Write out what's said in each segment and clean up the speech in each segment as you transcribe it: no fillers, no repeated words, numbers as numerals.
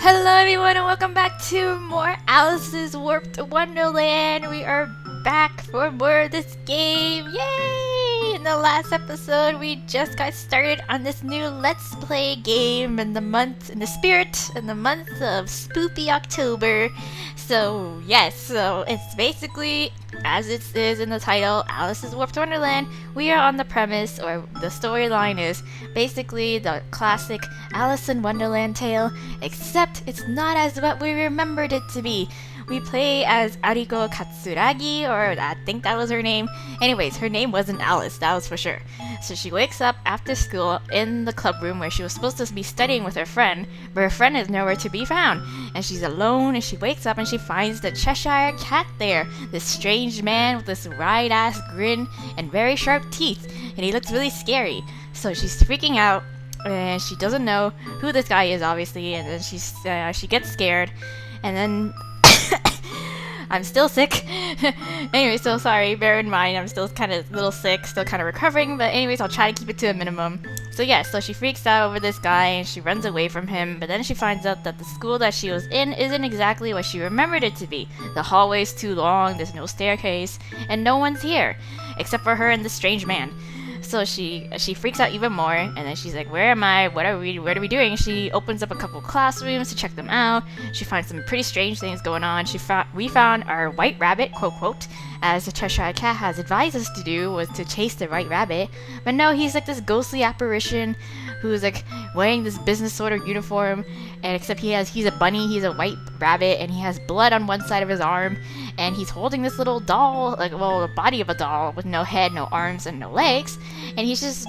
Hello everyone and welcome back to more Alice's Warped Wonderland. We are back for more of this game. Yay! In the last episode we just got started on this new Let's Play game in the month of Spoopy October. So it's basically, as it is in the title, Alice's Warped Wonderland. We are on the premise, or the storyline is basically the classic Alice in Wonderland tale, except it's not as what we remembered it to be. We play as Ariko Katsuragi, or I think that was her name. Anyways, her name wasn't Alice, that was for sure. So she wakes up after school in the club room where she was supposed to be studying with her friend, but her friend is nowhere to be found. And she's alone, and she wakes up and she finds the Cheshire cat there. This strange man with this wide-ass grin and very sharp teeth, and he looks really scary. So she's freaking out, and she doesn't know who this guy is, obviously, and then she gets scared, and then I'm still sick. Anyway, so sorry, bear in mind, I'm still kind of a little sick, still kind of recovering, but anyways, I'll try to keep it to a minimum. So so she freaks out over this guy and she runs away from him, but then she finds out that the school that she was in isn't exactly what she remembered it to be. The hallway's too long, there's no staircase, and no one's here, except for her and this strange man. So she freaks out even more, and then she's like, where am I? What are we doing? She opens up a couple classrooms to check them out. She finds some pretty strange things going on. We found our white rabbit, quote quote, as the Cheshire cat has advised us to do, was to chase the white rabbit. But no, he's like this ghostly apparition who's like wearing this business sort of uniform, and except he's a bunny, he's a white rabbit, and he has blood on one side of his arm, and he's holding this little doll, the body of a doll with no head, no arms, and no legs, and he's just,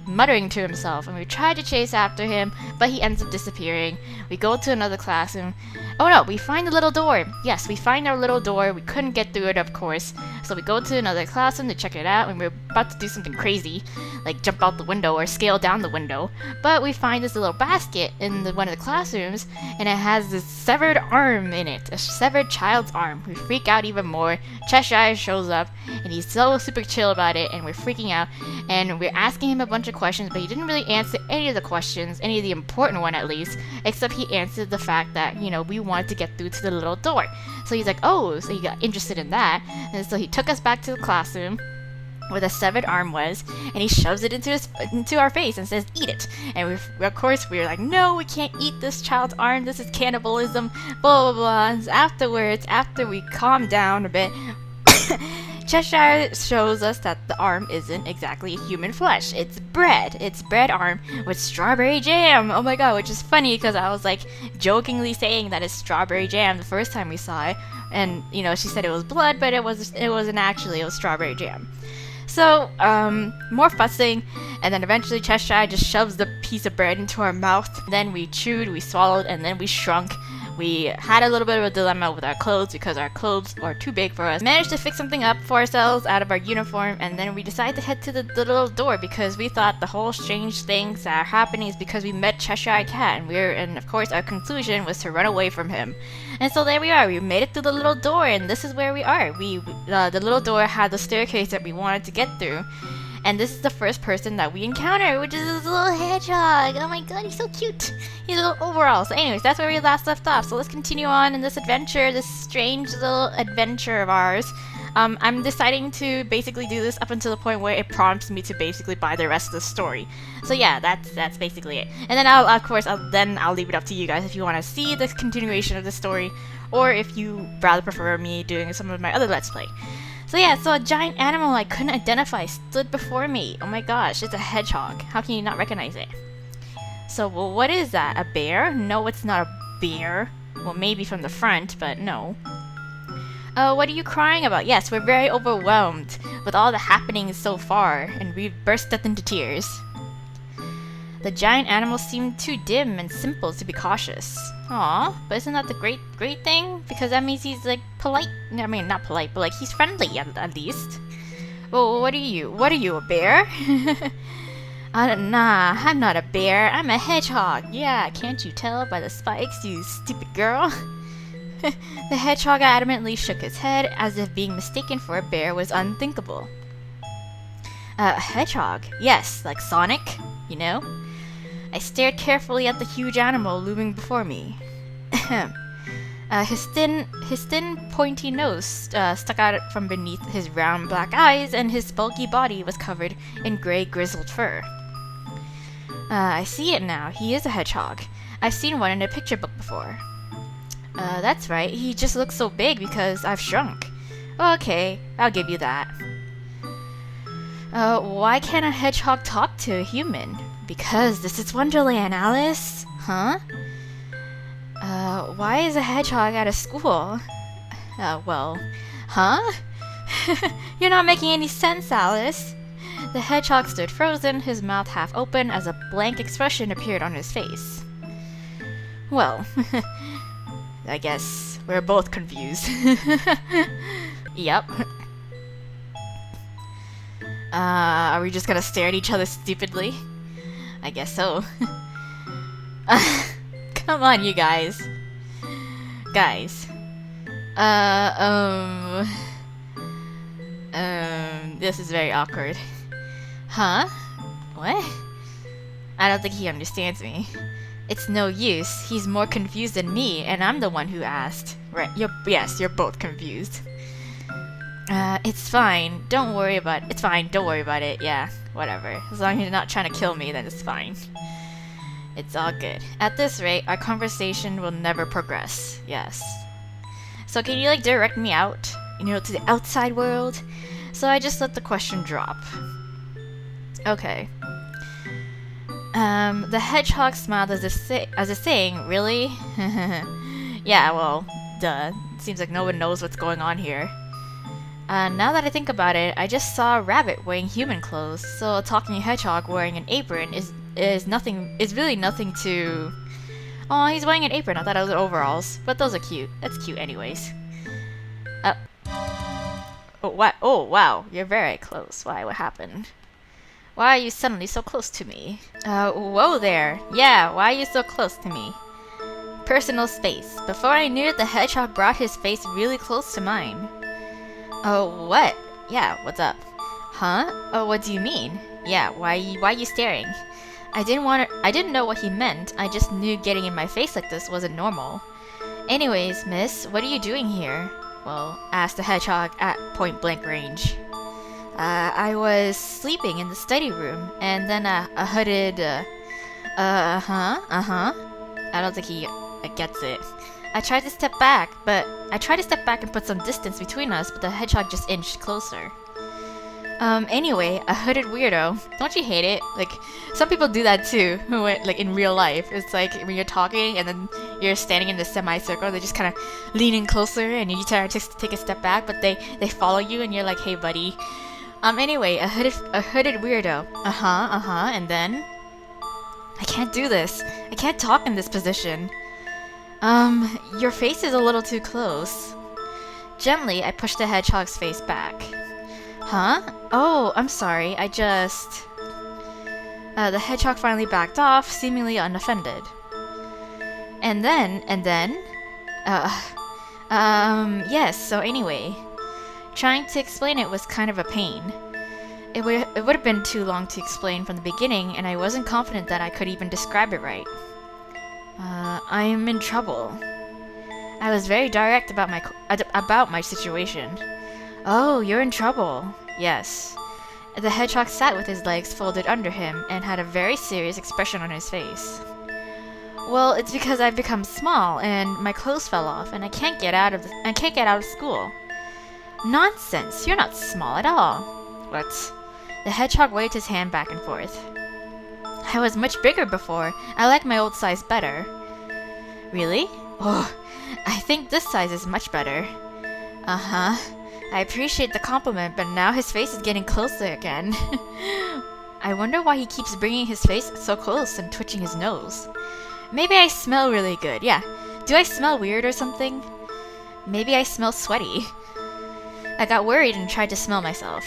muttering to himself. And we tried to chase after him, but he ends up disappearing. We go to another classroom. Oh no, we find the little door. Yes, we find our little door. We couldn't get through it, of course. So we go to another classroom to check it out, and we're about to do something crazy, like jump out the window or scale down the window. But we find this little basket in one of the classrooms, and it has this severed arm in it, a severed child's arm. We freak out even more. Cheshire shows up, and he's so super chill about it, and we're freaking out, and we're asking him a bunch of questions, but he didn't really answer any of the questions, any of the important one at least, except he answered the fact that, we wanted to get through to the little door. So he's like, oh, so he got interested in that, and so he took us back to the classroom where the severed arm was, and he shoves it into our face and says, eat it. And of course we were like, no, we can't eat this child's arm, this is cannibalism, blah blah blah. And afterwards, after we calm down a bit, Cheshire shows us that the arm isn't exactly human flesh. It's bread. It's bread arm with strawberry jam. Oh my god, which is funny because I was like jokingly saying that it's strawberry jam the first time we saw it, and she said it was blood, but it wasn't actually. It was strawberry jam. So more fussing, and then eventually Cheshire just shoves the piece of bread into our mouth. Then we chewed, we swallowed, and then we shrunk. We had a little bit of a dilemma with our clothes because our clothes are too big for us. Managed to fix something up for ourselves out of our uniform, and then we decided to head to the little door because we thought the whole strange things that are happening is because we met Cheshire Cat, and of course our conclusion was to run away from him. And so there we are. We made it through the little door, and this is where we are. The little door had the staircase that we wanted to get through. And this is the first person that we encounter, which is this little hedgehog. Oh my god, he's so cute. He's a little overall. So anyways, that's where we last left off. So let's continue on in this adventure, this strange little adventure of ours. I'm deciding to basically do this up until the point where it prompts me to basically buy the rest of the story. So yeah, that's basically it. And then I'll leave it up to you guys if you want to see the continuation of the story, or if you rather prefer me doing some of my other Let's Play. So a giant animal I couldn't identify stood before me. Oh my gosh, it's a hedgehog. How can you not recognize it? So, well, what is that? A bear? No, it's not a bear. Well, maybe from the front, but no. What are you crying about? Yes, we're very overwhelmed with all the happenings so far, and we've bursted into tears. The giant animal seemed too dim and simple to be cautious. Aw, but isn't that the great thing? Because that means he's like polite. I mean, not polite, but like he's friendly at least. Well, what are you? What are you, a bear? Nah, I'm not a bear. I'm a hedgehog. Yeah, can't you tell by the spikes, you stupid girl? The hedgehog adamantly shook his head as if being mistaken for a bear was unthinkable. A hedgehog? Yes, like Sonic, I stared carefully at the huge animal looming before me. His thin, pointy nose stuck out from beneath his round black eyes, and his bulky body was covered in gray, grizzled fur. I see it now. He is a hedgehog. I've seen one in a picture book before. That's right. He just looks so big because I've shrunk. Okay, I'll give you that. Why can't a hedgehog talk to a human? Because this is Wonderland, Alice. Huh? Why is a hedgehog at a school? Well, huh? You're not making any sense, Alice. The hedgehog stood frozen, his mouth half open as a blank expression appeared on his face. Well, I guess we're both confused. Yep. Are we just gonna stare at each other stupidly? I guess so. Come on, you guys. Guys. This is very awkward. Huh? What? I don't think he understands me. It's no use. He's more confused than me, and I'm the one who asked. Right, yes, you're both confused. It's fine. Don't worry about it. It's fine. Don't worry about it. Yeah, whatever. As long as you're not trying to kill me, then it's fine. It's all good. At this rate, our conversation will never progress. Yes. So can you, like, direct me out? You know, to the outside world? So I just let the question drop. Okay. The hedgehog smiled as if saying, really? Yeah, well, duh. Seems like no one knows what's going on here. Now that I think about it, I just saw a rabbit wearing human clothes, so a talking hedgehog wearing an apron is really nothing to... Oh, he's wearing an apron. I thought it was overalls, but those are cute. That's cute anyways. Oh, what? Oh, wow. You're very close. Why? What happened? Why are you suddenly so close to me? Whoa there. Yeah, why are you so close to me? Personal space. Before I knew it, the hedgehog brought his face really close to mine. Oh, what? Yeah, what's up? Huh? Oh, what do you mean? Yeah, why are you staring? I didn't know what he meant. I just knew getting in my face like this wasn't normal. Anyways, miss, what are you doing here? Well, asked the hedgehog at point-blank range. I was sleeping in the study room, and then a hooded, I don't think he gets it. I tried to step back and put some distance between us, but the hedgehog just inched closer. Anyway, a hooded weirdo. Don't you hate it? Like, some people do that too, like in real life. It's like when you're talking and then you're standing in the semicircle, they just kind of lean in closer and you try to take a step back, but they follow you and you're like, hey buddy. Anyway, a hooded weirdo. And then? I can't do this. I can't talk in this position. Your face is a little too close. Gently, I pushed the hedgehog's face back. Huh? Oh, I'm sorry, I just... the hedgehog finally backed off, seemingly unoffended. And then? Yes, so anyway. Trying to explain it was kind of a pain. It would have been too long to explain from the beginning, and I wasn't confident that I could even describe it right. I'm in trouble. I was very direct about my situation. Oh, you're in trouble. Yes. The hedgehog sat with his legs folded under him and had a very serious expression on his face. Well, it's because I've become small and my clothes fell off and I can't get out of school. Nonsense. You're not small at all. What? The hedgehog waved his hand back and forth. I was much bigger before. I like my old size better. Really? Oh, I think this size is much better. Uh-huh. I appreciate the compliment, but now his face is getting closer again. I wonder why he keeps bringing his face so close and twitching his nose. Maybe I smell really good. Yeah. Do I smell weird or something? Maybe I smell sweaty. I got worried and tried to smell myself.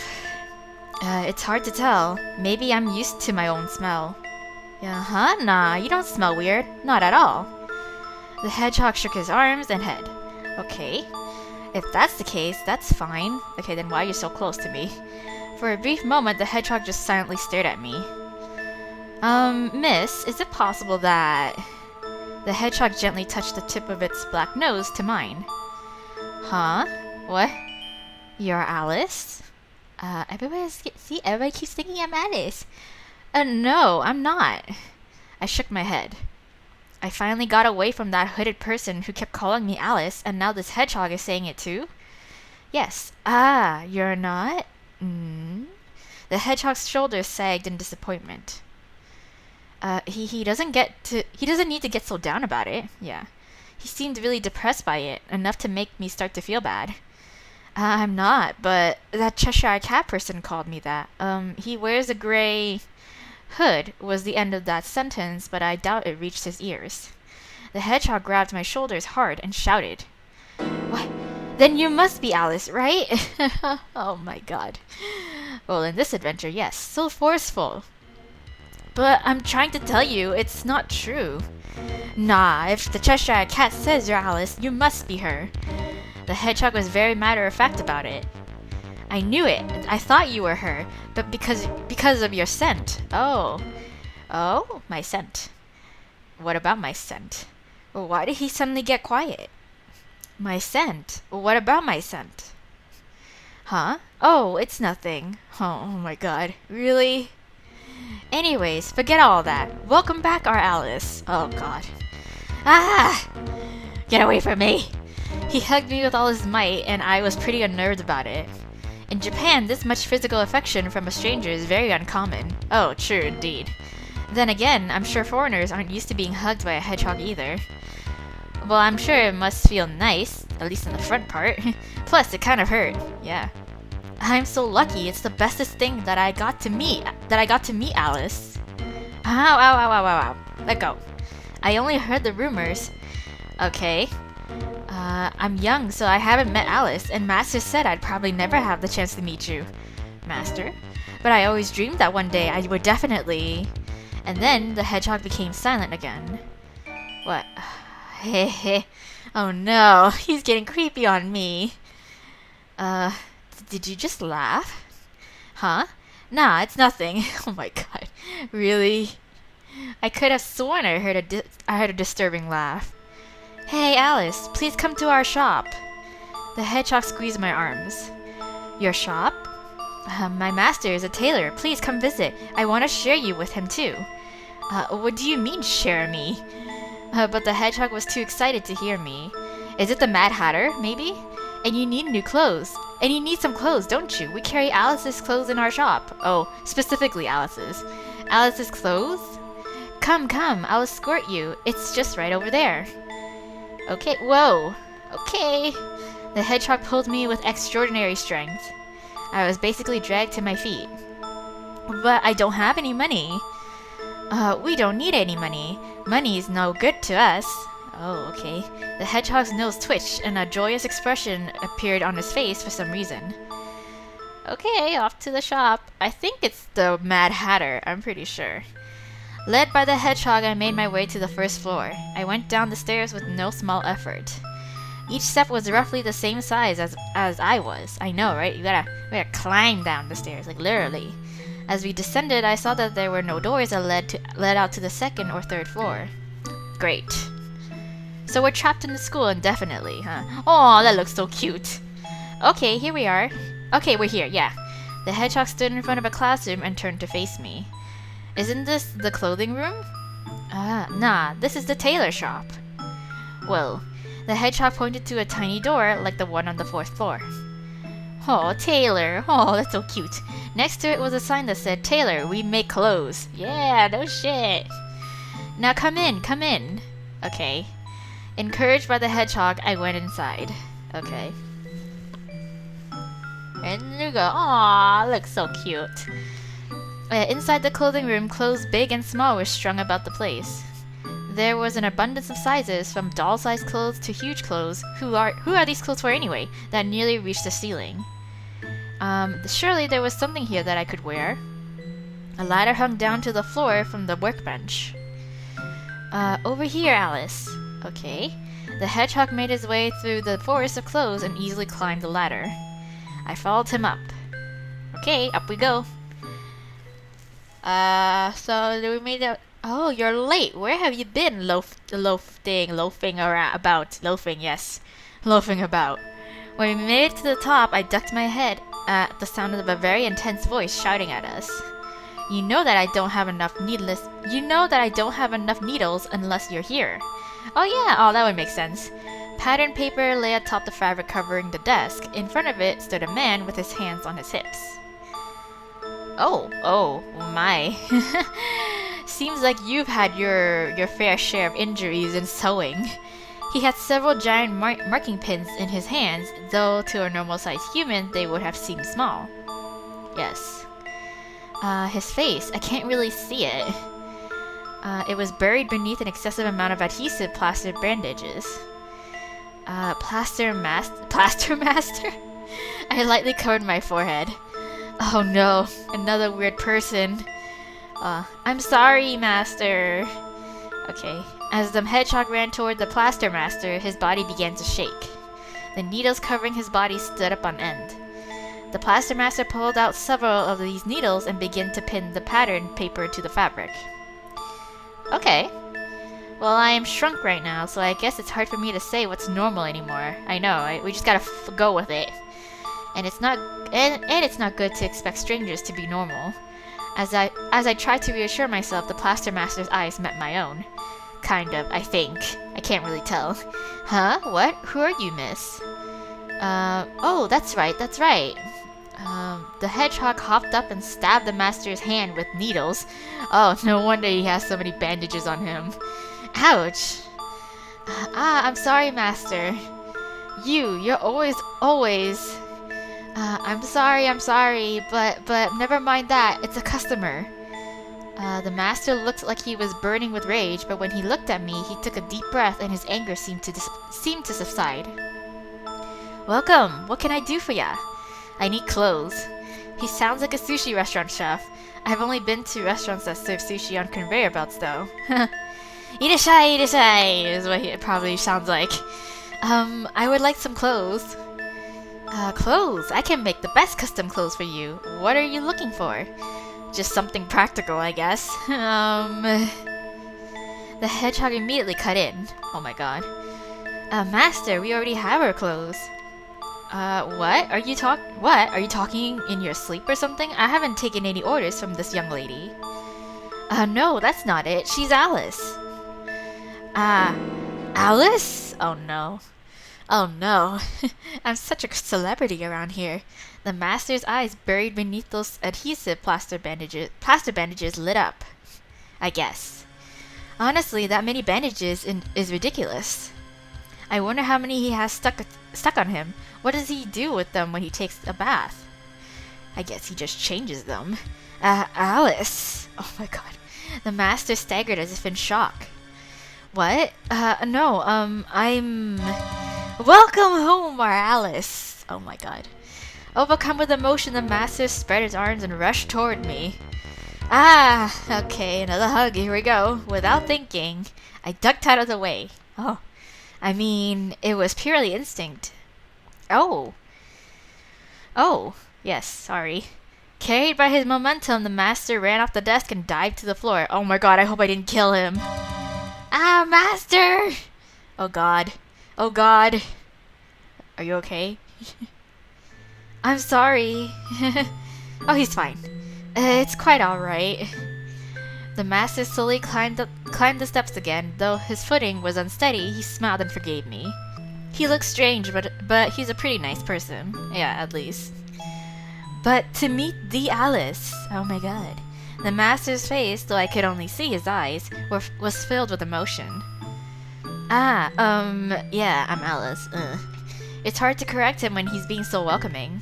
It's hard to tell. Maybe I'm used to my own smell. Uh-huh, nah, you don't smell weird. Not at all. The hedgehog shook his arms and head. Okay. If that's the case, that's fine. Okay, then why are you so close to me? For a brief moment, the hedgehog just silently stared at me. Miss, is it possible that... The hedgehog gently touched the tip of its black nose to mine. Huh? What? You're Alice? Everybody keeps thinking I'm Alice. No, I'm not. I shook my head. I finally got away from that hooded person who kept calling me Alice, and now this hedgehog is saying it too? Yes. Ah, you're not? The hedgehog's shoulders sagged in disappointment. He doesn't need to get so down about it. Yeah. He seemed really depressed by it, enough to make me start to feel bad. I'm not, but that Cheshire cat person called me that. He wears a gray hood was the end of that sentence, but I doubt it reached his ears. The hedgehog grabbed my shoulders hard and shouted. What? Then you must be Alice, right? Oh my god. Well, in this adventure, yes, so forceful. But I'm trying to tell you, it's not true. Nah, if the Cheshire cat says you're Alice, you must be her. The hedgehog was very matter-of-fact about it. I knew it. I thought you were her, but because of your scent. Oh, my scent. What about my scent? Well, why did he suddenly get quiet? My scent? What about my scent? Huh? Oh, it's nothing. Oh my god. Really? Anyways, forget all that. Welcome back, our Alice. Oh god. Ah! Get away from me! He hugged me with all his might, and I was pretty unnerved about it. In Japan, this much physical affection from a stranger is very uncommon. Oh, true indeed. Then again, I'm sure foreigners aren't used to being hugged by a hedgehog either. Well, I'm sure it must feel nice, at least in the front part. Plus, it kind of hurt. Yeah. I'm so lucky. It's the bestest thing that I got to meet Alice. Ow, ow, ow, ow, ow, ow. Let go. I only heard the rumors. Okay. I'm young, so I haven't met Alice, and Master said I'd probably never have the chance to meet you. Master? But I always dreamed that one day I would definitely... And then the hedgehog became silent again. What? Heh. Oh no, he's getting creepy on me. Did you just laugh? Huh? Nah, it's nothing. Oh my god. Really? I could have sworn I heard a disturbing laugh. Hey, Alice, please come to our shop. The hedgehog squeezed my arms. Your shop? My master is a tailor. Please come visit. I want to share you with him too. What do you mean, share me? But the hedgehog was too excited to hear me. Is it the Mad Hatter, maybe? And you need new clothes. And you need some clothes, don't you? We carry Alice's clothes in our shop. Oh, specifically Alice's. Alice's clothes? Come, I'll escort you. It's just right over there. Okay, whoa. Okay. The hedgehog pulled me with extraordinary strength. I was basically dragged to my feet. But I don't have any money. We don't need any money. Money's no good to us. Oh, okay. The hedgehog's nose twitched, and a joyous expression appeared on his face for some reason. Okay, off to the shop. I think it's the Mad Hatter, I'm pretty sure. Led by the hedgehog, I made my way to the first floor. I went down the stairs with no small effort. Each step was roughly the same size as I was. I know, right? We gotta climb down the stairs, like literally. As we descended, I saw that there were no doors that led out to the second or third floor. Great. So we're trapped in the school indefinitely, huh? Oh, that looks so cute. Okay, here we are. Okay, we're here, yeah. The hedgehog stood in front of a classroom and turned to face me. Isn't this the clothing room? Nah, this is the tailor shop. Well, the hedgehog pointed to a tiny door like the one on the fourth floor. Oh, tailor. Oh, that's so cute. Next to it was a sign that said, Tailor, we make clothes. Yeah, no shit. Now come in. Okay. Encouraged by the hedgehog, I went inside. Okay. And you go. Aw, looks so cute. Inside the clothing room, clothes big and small were strung about the place. There was an abundance of sizes, from doll-sized clothes to huge clothes. Who are these clothes for anyway? That nearly reached the ceiling. Surely there was something here that I could wear. A ladder hung down to the floor from the workbench. Over here, Alice. Okay. The hedgehog made his way through the forest of clothes and easily climbed the ladder. I followed him up. Okay, up we go. So we made it. Oh, you're late. Where have you been loafing around about? Loafing, yes. Loafing about. When we made it to the top, I ducked my head at the sound of a very intense voice shouting at us. You know that I don't have enough needles unless you're here. Oh yeah, oh that would make sense. Patterned paper lay atop the fabric covering the desk. In front of it stood a man with his hands on his hips. Oh my. Seems like you've had your fair share of injuries in sewing. He had several giant marking pins in his hands, though to a normal-sized human they would have seemed small. Yes. His face, I can't really see it. It was buried beneath an excessive amount of adhesive plaster bandages. Plaster master? I lightly covered my forehead. Oh no, another weird person. I'm sorry, master. Okay. As the hedgehog ran toward the plaster master, his body began to shake. The needles covering his body stood up on end. The plaster master pulled out several of these needles and began to pin the pattern paper to the fabric. Okay. Well, I am shrunk right now, so I guess it's hard for me to say what's normal anymore. I know, we just gotta go with it. And it's not good to expect strangers to be normal. As I tried to reassure myself, the plaster master's eyes met my own. Kind of, I think. I can't really tell. Huh? What? Who are you, miss? Oh, that's right. The hedgehog hopped up and stabbed the master's hand with needles. Oh, no wonder he has so many bandages on him. Ouch! I'm sorry, master. You're always... I'm sorry, but never mind that. It's a customer. The master looked like he was burning with rage, but when he looked at me, he took a deep breath and his anger seemed to subside. Welcome. What can I do for ya? I need clothes. He sounds like a sushi restaurant chef. I've only been to restaurants that serve sushi on conveyor belts, though. Irashai is what it probably sounds like. I would like some clothes. Clothes? I can make the best custom clothes for you. What are you looking for? Just something practical, I guess. The hedgehog immediately cut in. Oh my god. Master, we already have our clothes. What? Are you talking in your sleep or something? I haven't taken any orders from this young lady. No, that's not it. She's Alice. Alice? Oh no. Oh no. I'm such a celebrity around here. The master's eyes buried beneath those adhesive plaster bandages lit up. I guess. Honestly, that many bandages is ridiculous. I wonder how many he has stuck on him. What does he do with them when he takes a bath? I guess he just changes them. Alice! Oh my god. The master staggered as if in shock. What? No, I'm... Welcome home, our Alice! Oh my god. Overcome with emotion, the master spread his arms and rushed toward me. Okay, another hug, here we go. Without thinking, I ducked out of the way. Oh, I mean, it was purely instinct. Oh, yes, sorry. Carried by his momentum, the master ran off the desk and dived to the floor. Oh my god, I hope I didn't kill him. Master! Oh god. Oh god. Are you okay? I'm sorry. Oh, he's fine. It's quite alright. The master slowly climbed the steps again. Though his footing was unsteady, he smiled and forgave me. He looks strange, but he's a pretty nice person. Yeah, at least. But to meet the Alice, oh my god. The master's face, though I could only see his eyes, was filled with emotion. Yeah, I'm Alice. It's hard to correct him when he's being so welcoming.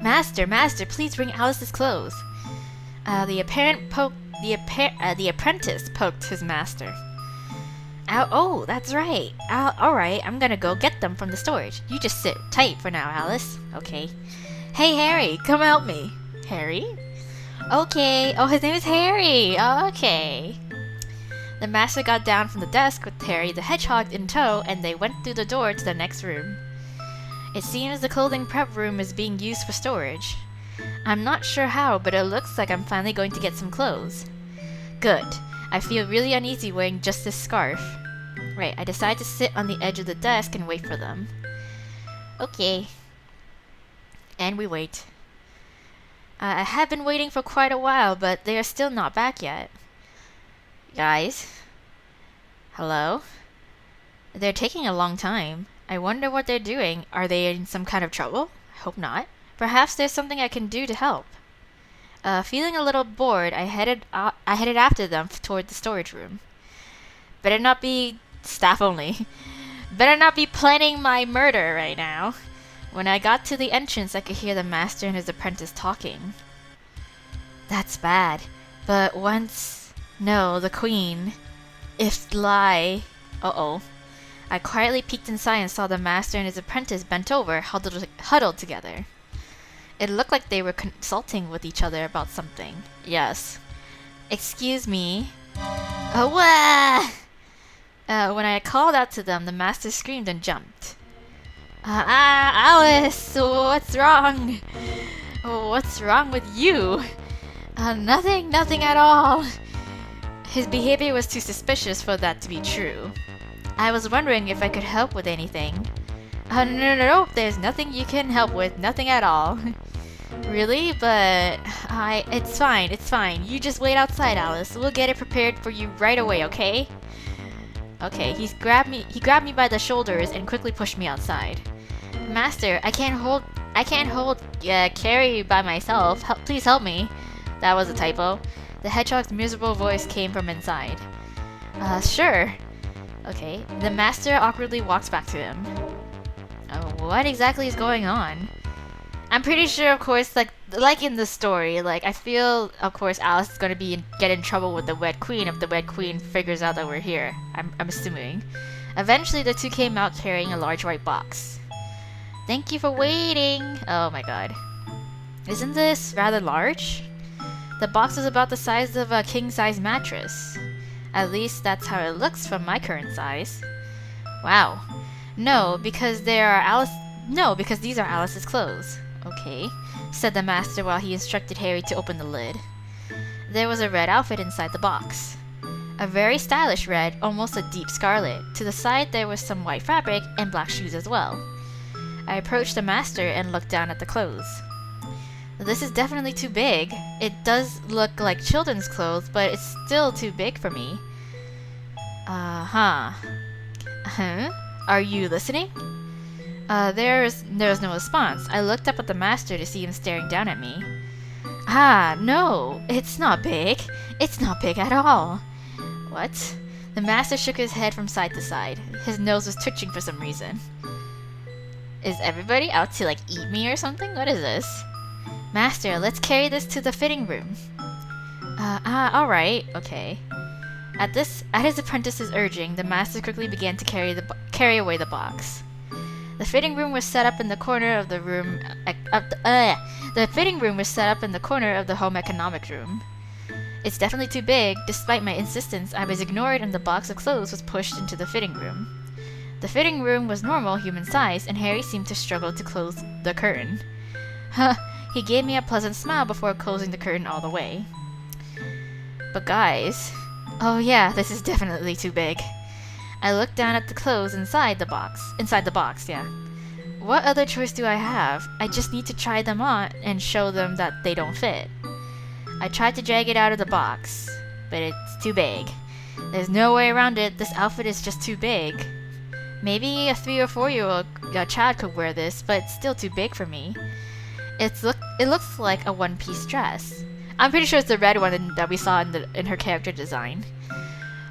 Master, please bring Alice's clothes. The apprentice poked his master. Oh, that's right. Alright, I'm gonna go get them from the storage. You just sit tight for now, Alice. Okay. Hey, Harry, come help me. Harry? Okay. Oh, his name is Harry. Okay. The master got down from the desk with Harry the hedgehog in tow, and they went through the door to the next room. It seems the clothing prep room is being used for storage. I'm not sure how, but it looks like I'm finally going to get some clothes. Good. I feel really uneasy wearing just this scarf. Right, I decide to sit on the edge of the desk and wait for them. Okay. And we wait. I have been waiting for quite a while, but they are still not back yet. Guys? Hello? They're taking a long time. I wonder what they're doing. Are they in some kind of trouble? I hope not. Perhaps there's something I can do to help. Feeling a little bored, I headed after them toward the storage room. Better not be staff only. Better not be planning my murder right now. When I got to the entrance, I could hear the master and his apprentice talking. That's bad. But once... No, the queen. If lie... Uh-oh. I quietly peeked inside and saw the master and his apprentice bent over, huddled together. It looked like they were consulting with each other about something. Yes. Excuse me. Oh, when I called out to them, the master screamed and jumped. Alice, what's wrong? What's wrong with you? Nothing at all. His behavior was too suspicious for that to be true. I was wondering if I could help with anything. No, there's nothing you can help with, nothing at all. Really? But it's fine. You just wait outside, Alice. We'll get it prepared for you right away, okay? Okay, he grabbed me by the shoulders and quickly pushed me outside. Master, I can't hold Carrie by myself. Please help me. That was a typo. The hedgehog's miserable voice came from inside. Sure. Okay, the master awkwardly walks back to him. What exactly is going on? I'm pretty sure, of course, like in the story, I feel, of course, Alice is gonna get in trouble with the Wed Queen if the Wed Queen figures out that we're here. I'm assuming. Eventually, the two came out carrying a large white box. Thank you for waiting! Oh my god. Isn't this rather large? The box is about the size of a king-size mattress. At least that's how it looks from my current size. Wow. No, because these are Alice's clothes. Okay, said the master while he instructed Harry to open the lid. There was a red outfit inside the box. A very stylish red, almost a deep scarlet. To the side there was some white fabric and black shoes as well. I approached the master and looked down at the clothes. This is definitely too big. It does look like children's clothes, but it's still too big for me. Huh? Are you listening? There's no response. I looked up at the master to see him staring down at me. No, it's not big. It's not big at all. What? The master shook his head from side to side. His nose was twitching for some reason. Is everybody out to, eat me or something? What is this? Master, let's carry this to the fitting room. Alright, okay. At his apprentice's urging, the master quickly began to carry away the box. The fitting room was set up in the corner of the room. The fitting room was set up in the corner of the home economics room. It's definitely too big. Despite my insistence, I was ignored, and the box of clothes was pushed into the fitting room. The fitting room was normal human size, and Harry seemed to struggle to close the curtain. He gave me a pleasant smile before closing the curtain all the way. But guys, oh yeah, this is definitely too big. I looked down at the clothes inside the box, yeah. What other choice do I have? I just need to try them on and show them that they don't fit. I tried to drag it out of the box, but it's too big. There's no way around it. This outfit is just too big. Maybe a 3 or 4-year-old child could wear this, but it's still too big for me. It looks like a one-piece dress. I'm pretty sure it's the red one that we saw in her character design.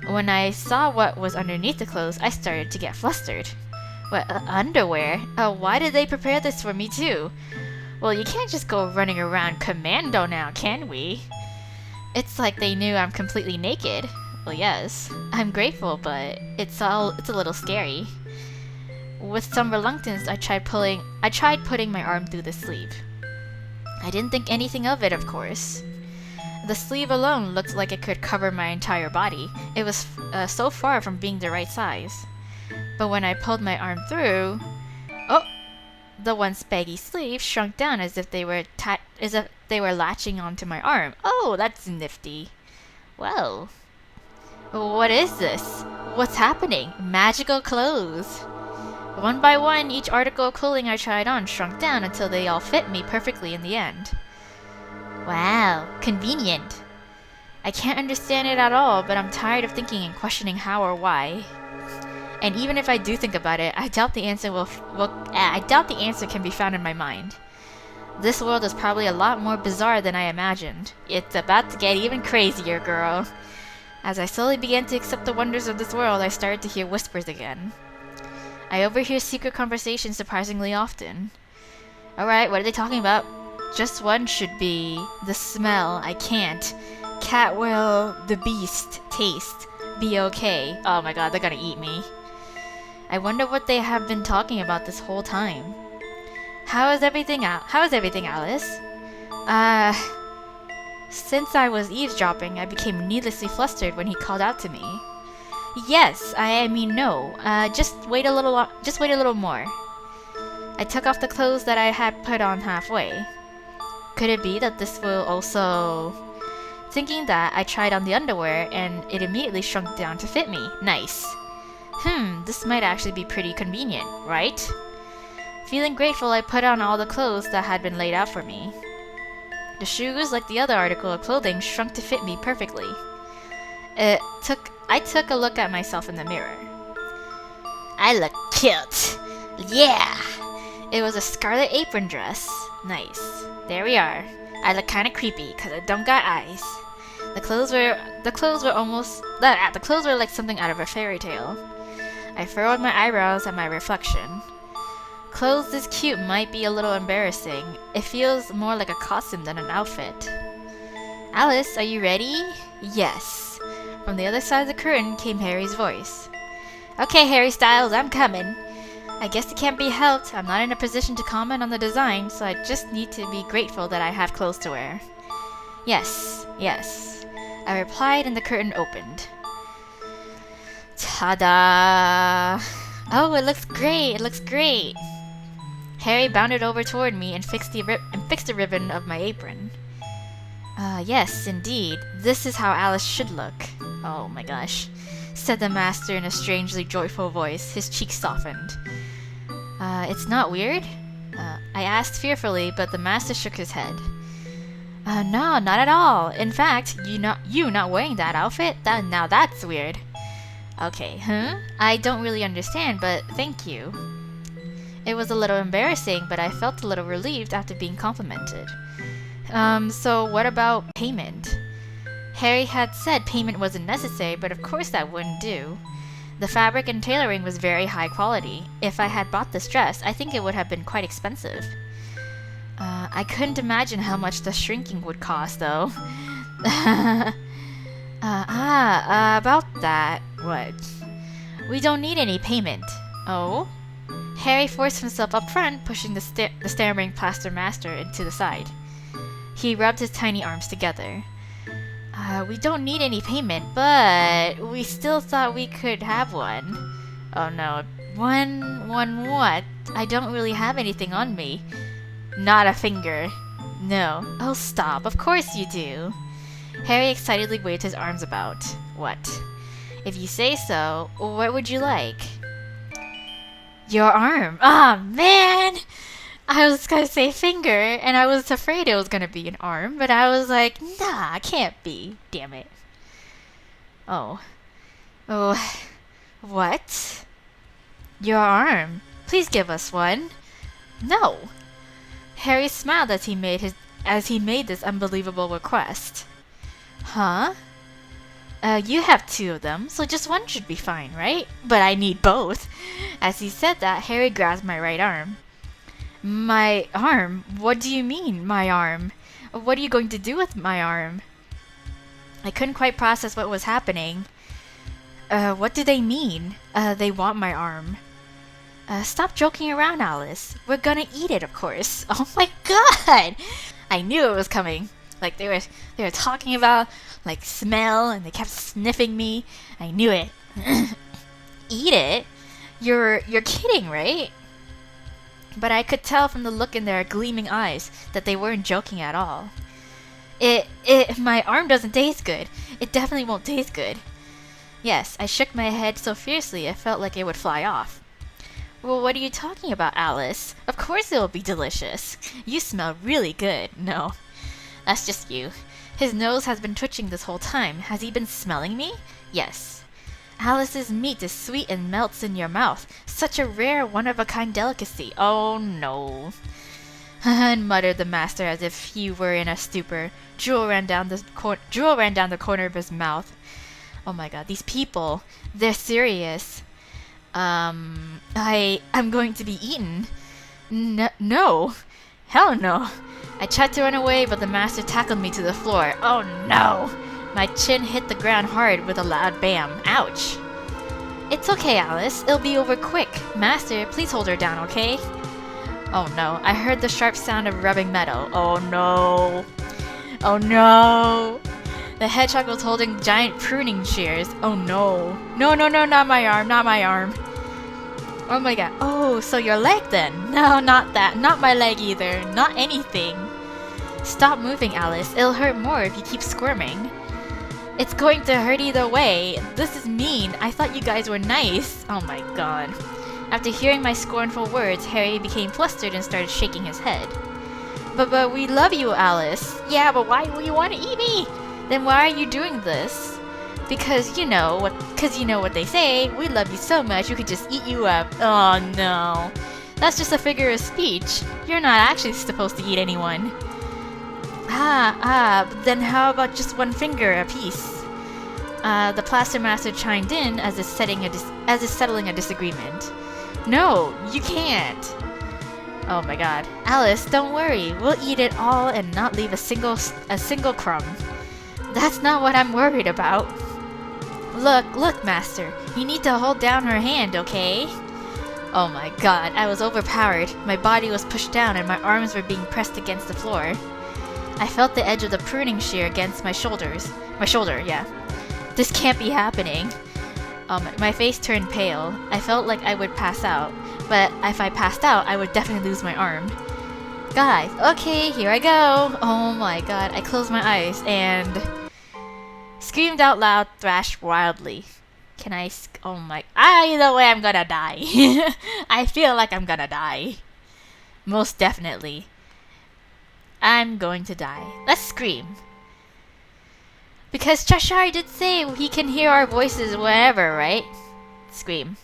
When I saw what was underneath the clothes, I started to get flustered. What, underwear? Why did they prepare this for me too? Well, you can't just go running around commando now, can we? It's like they knew I'm completely naked. Well, yes. I'm grateful, but it's a little scary. With some reluctance, I tried putting my arm through the sleeve. I didn't think anything of it, of course. The sleeve alone looked like it could cover my entire body. It was so far from being the right size. But when I pulled my arm through... Oh! The once baggy sleeve shrunk down as if they were latching onto my arm. Oh, that's nifty. Whoa. What is this? What's happening? Magical clothes. One by one, each article of clothing I tried on shrunk down until they all fit me perfectly in the end. Wow, convenient. I can't understand it at all, but I'm tired of thinking and questioning how or why. And even if I do think about it, I doubt the answer can be found in my mind. This world is probably a lot more bizarre than I imagined. It's about to get even crazier, girl. As I slowly began to accept the wonders of this world, I started to hear whispers again. I overhear secret conversations surprisingly often. Alright, what are they talking about? Just one should be the smell. I can't. Cat will the beast taste. Be okay. Oh my god, they're gonna eat me. I wonder what they have been talking about this whole time. How is everything, Alice? Since I was eavesdropping, I became needlessly flustered when he called out to me. Yes, I mean no. Just wait a little more. I took off the clothes that I had put on halfway. Could it be that this will also... Thinking that, I tried on the underwear, and it immediately shrunk down to fit me. Nice. This might actually be pretty convenient, right? Feeling grateful, I put on all the clothes that had been laid out for me. The shoes, like the other article of clothing, shrunk to fit me perfectly. I took a look at myself in the mirror. I look cute! Yeah! It was a scarlet apron dress. Nice. There we are. I look kinda creepy, cause I don't got eyes. The clothes were like something out of a fairy tale. I furrowed my eyebrows at my reflection. Clothes this cute might be a little embarrassing. It feels more like a costume than an outfit. Alice, are you ready? Yes. From the other side of the curtain came Harry's voice. Okay, Harry Styles, I'm coming. I guess it can't be helped. I'm not in a position to comment on the design, so I just need to be grateful that I have clothes to wear. Yes, yes. I replied and the curtain opened. Ta-da! Oh, it looks great, it looks great! Harry bounded over toward me and fixed the ribbon of my apron. Yes, indeed. This is how Alice should look. Oh my gosh, said the master in a strangely joyful voice, his cheeks softened. It's not weird? I asked fearfully, but the master shook his head. No, not at all. In fact, you not wearing that outfit? Now that's weird. Okay, I don't really understand, but thank you. It was a little embarrassing, but I felt a little relieved after being complimented. So what about payment? Harry had said payment wasn't necessary, but of course that wouldn't do. The fabric and tailoring was very high quality. If I had bought this dress, I think it would have been quite expensive. I couldn't imagine how much the shrinking would cost, though. About that, what? We don't need any payment. Oh? Harry forced himself up front, pushing the stammering plaster master into the side. He rubbed his tiny arms together. We don't need any payment, but we still thought we could have one. Oh no. One what? I don't really have anything on me. Not a finger. No. Oh, stop. Of course you do. Harry excitedly waved his arms about. What? If you say so, what would you like? Your arm. Ah, man! I was gonna say finger, and I was afraid it was gonna be an arm, but I was like, nah, it can't be. Damn it. Oh. Oh. What? Your arm. Please give us one. No. Harry smiled as he made this unbelievable request. Huh? You have two of them, so just one should be fine, right? But I need both. As he said that, Harry grasped my right arm. My arm? What do you mean, my arm? What are you going to do with my arm? I couldn't quite process what was happening. What do they mean? They want my arm. Stop joking around, Alice. We're gonna eat it, of course. Oh my god! I knew it was coming. Like, they were talking about, like, smell, and they kept sniffing me. I knew it. Eat it? You're kidding, right? But I could tell from the look in their gleaming eyes that they weren't joking at all. My arm doesn't taste good. It definitely won't taste good. Yes, I shook my head so fiercely I felt like it would fly off. Well, what are you talking about, Alice? Of course it will be delicious. You smell really good. No, that's just you. His nose has been twitching this whole time. Has he been smelling me? Yes. Alice's meat is sweet and melts in your mouth. Such a rare, one-of-a-kind delicacy. Oh, no. And muttered the master as if he were in a stupor. Drool ran down the corner of his mouth. Oh my god, these people, they're serious. I'm going to be eaten. No. Hell no. I tried to run away, but the master tackled me to the floor. Oh no. My chin hit the ground hard with a loud bam. Ouch. It's okay, Alice. It'll be over quick. Master, please hold her down, okay? Oh no. I heard the sharp sound of rubbing metal. Oh no. Oh no. The hedgehog was holding giant pruning shears. Oh no. No, not my arm, not my arm. Oh my god. Oh, so your leg then? No, not that. Not my leg either. Not anything. Stop moving, Alice. It'll hurt more if you keep squirming. It's going to hurt either way. This is mean. I thought you guys were nice. Oh my god. After hearing my scornful words, Harry became flustered and started shaking his head. But we love you, Alice. Yeah, but why will you want to eat me? Then why are you doing this? Because you know what they say. We love you so much we could just eat you up. Oh no. That's just a figure of speech. You're not actually supposed to eat anyone. But then how about just one finger apiece? The plaster master chimed in as if settling a disagreement. No, you can't. Oh my god. Alice, don't worry. We'll eat it all and not leave a single crumb. That's not what I'm worried about. Look, Master. You need to hold down her hand, okay? Oh my god, I was overpowered. My body was pushed down and my arms were being pressed against the floor. I felt the edge of the pruning shear against my shoulder, yeah. This can't be happening. My face turned pale. I felt like I would pass out. But if I passed out, I would definitely lose my arm. Guys, okay, here I go. Oh my god, I closed my eyes and screamed out loud, thrashed wildly. Either way, I'm gonna die. I feel like I'm gonna die. Most definitely. I'm going to die. Let's scream. Because Cheshire did say he can hear our voices wherever, right? Scream.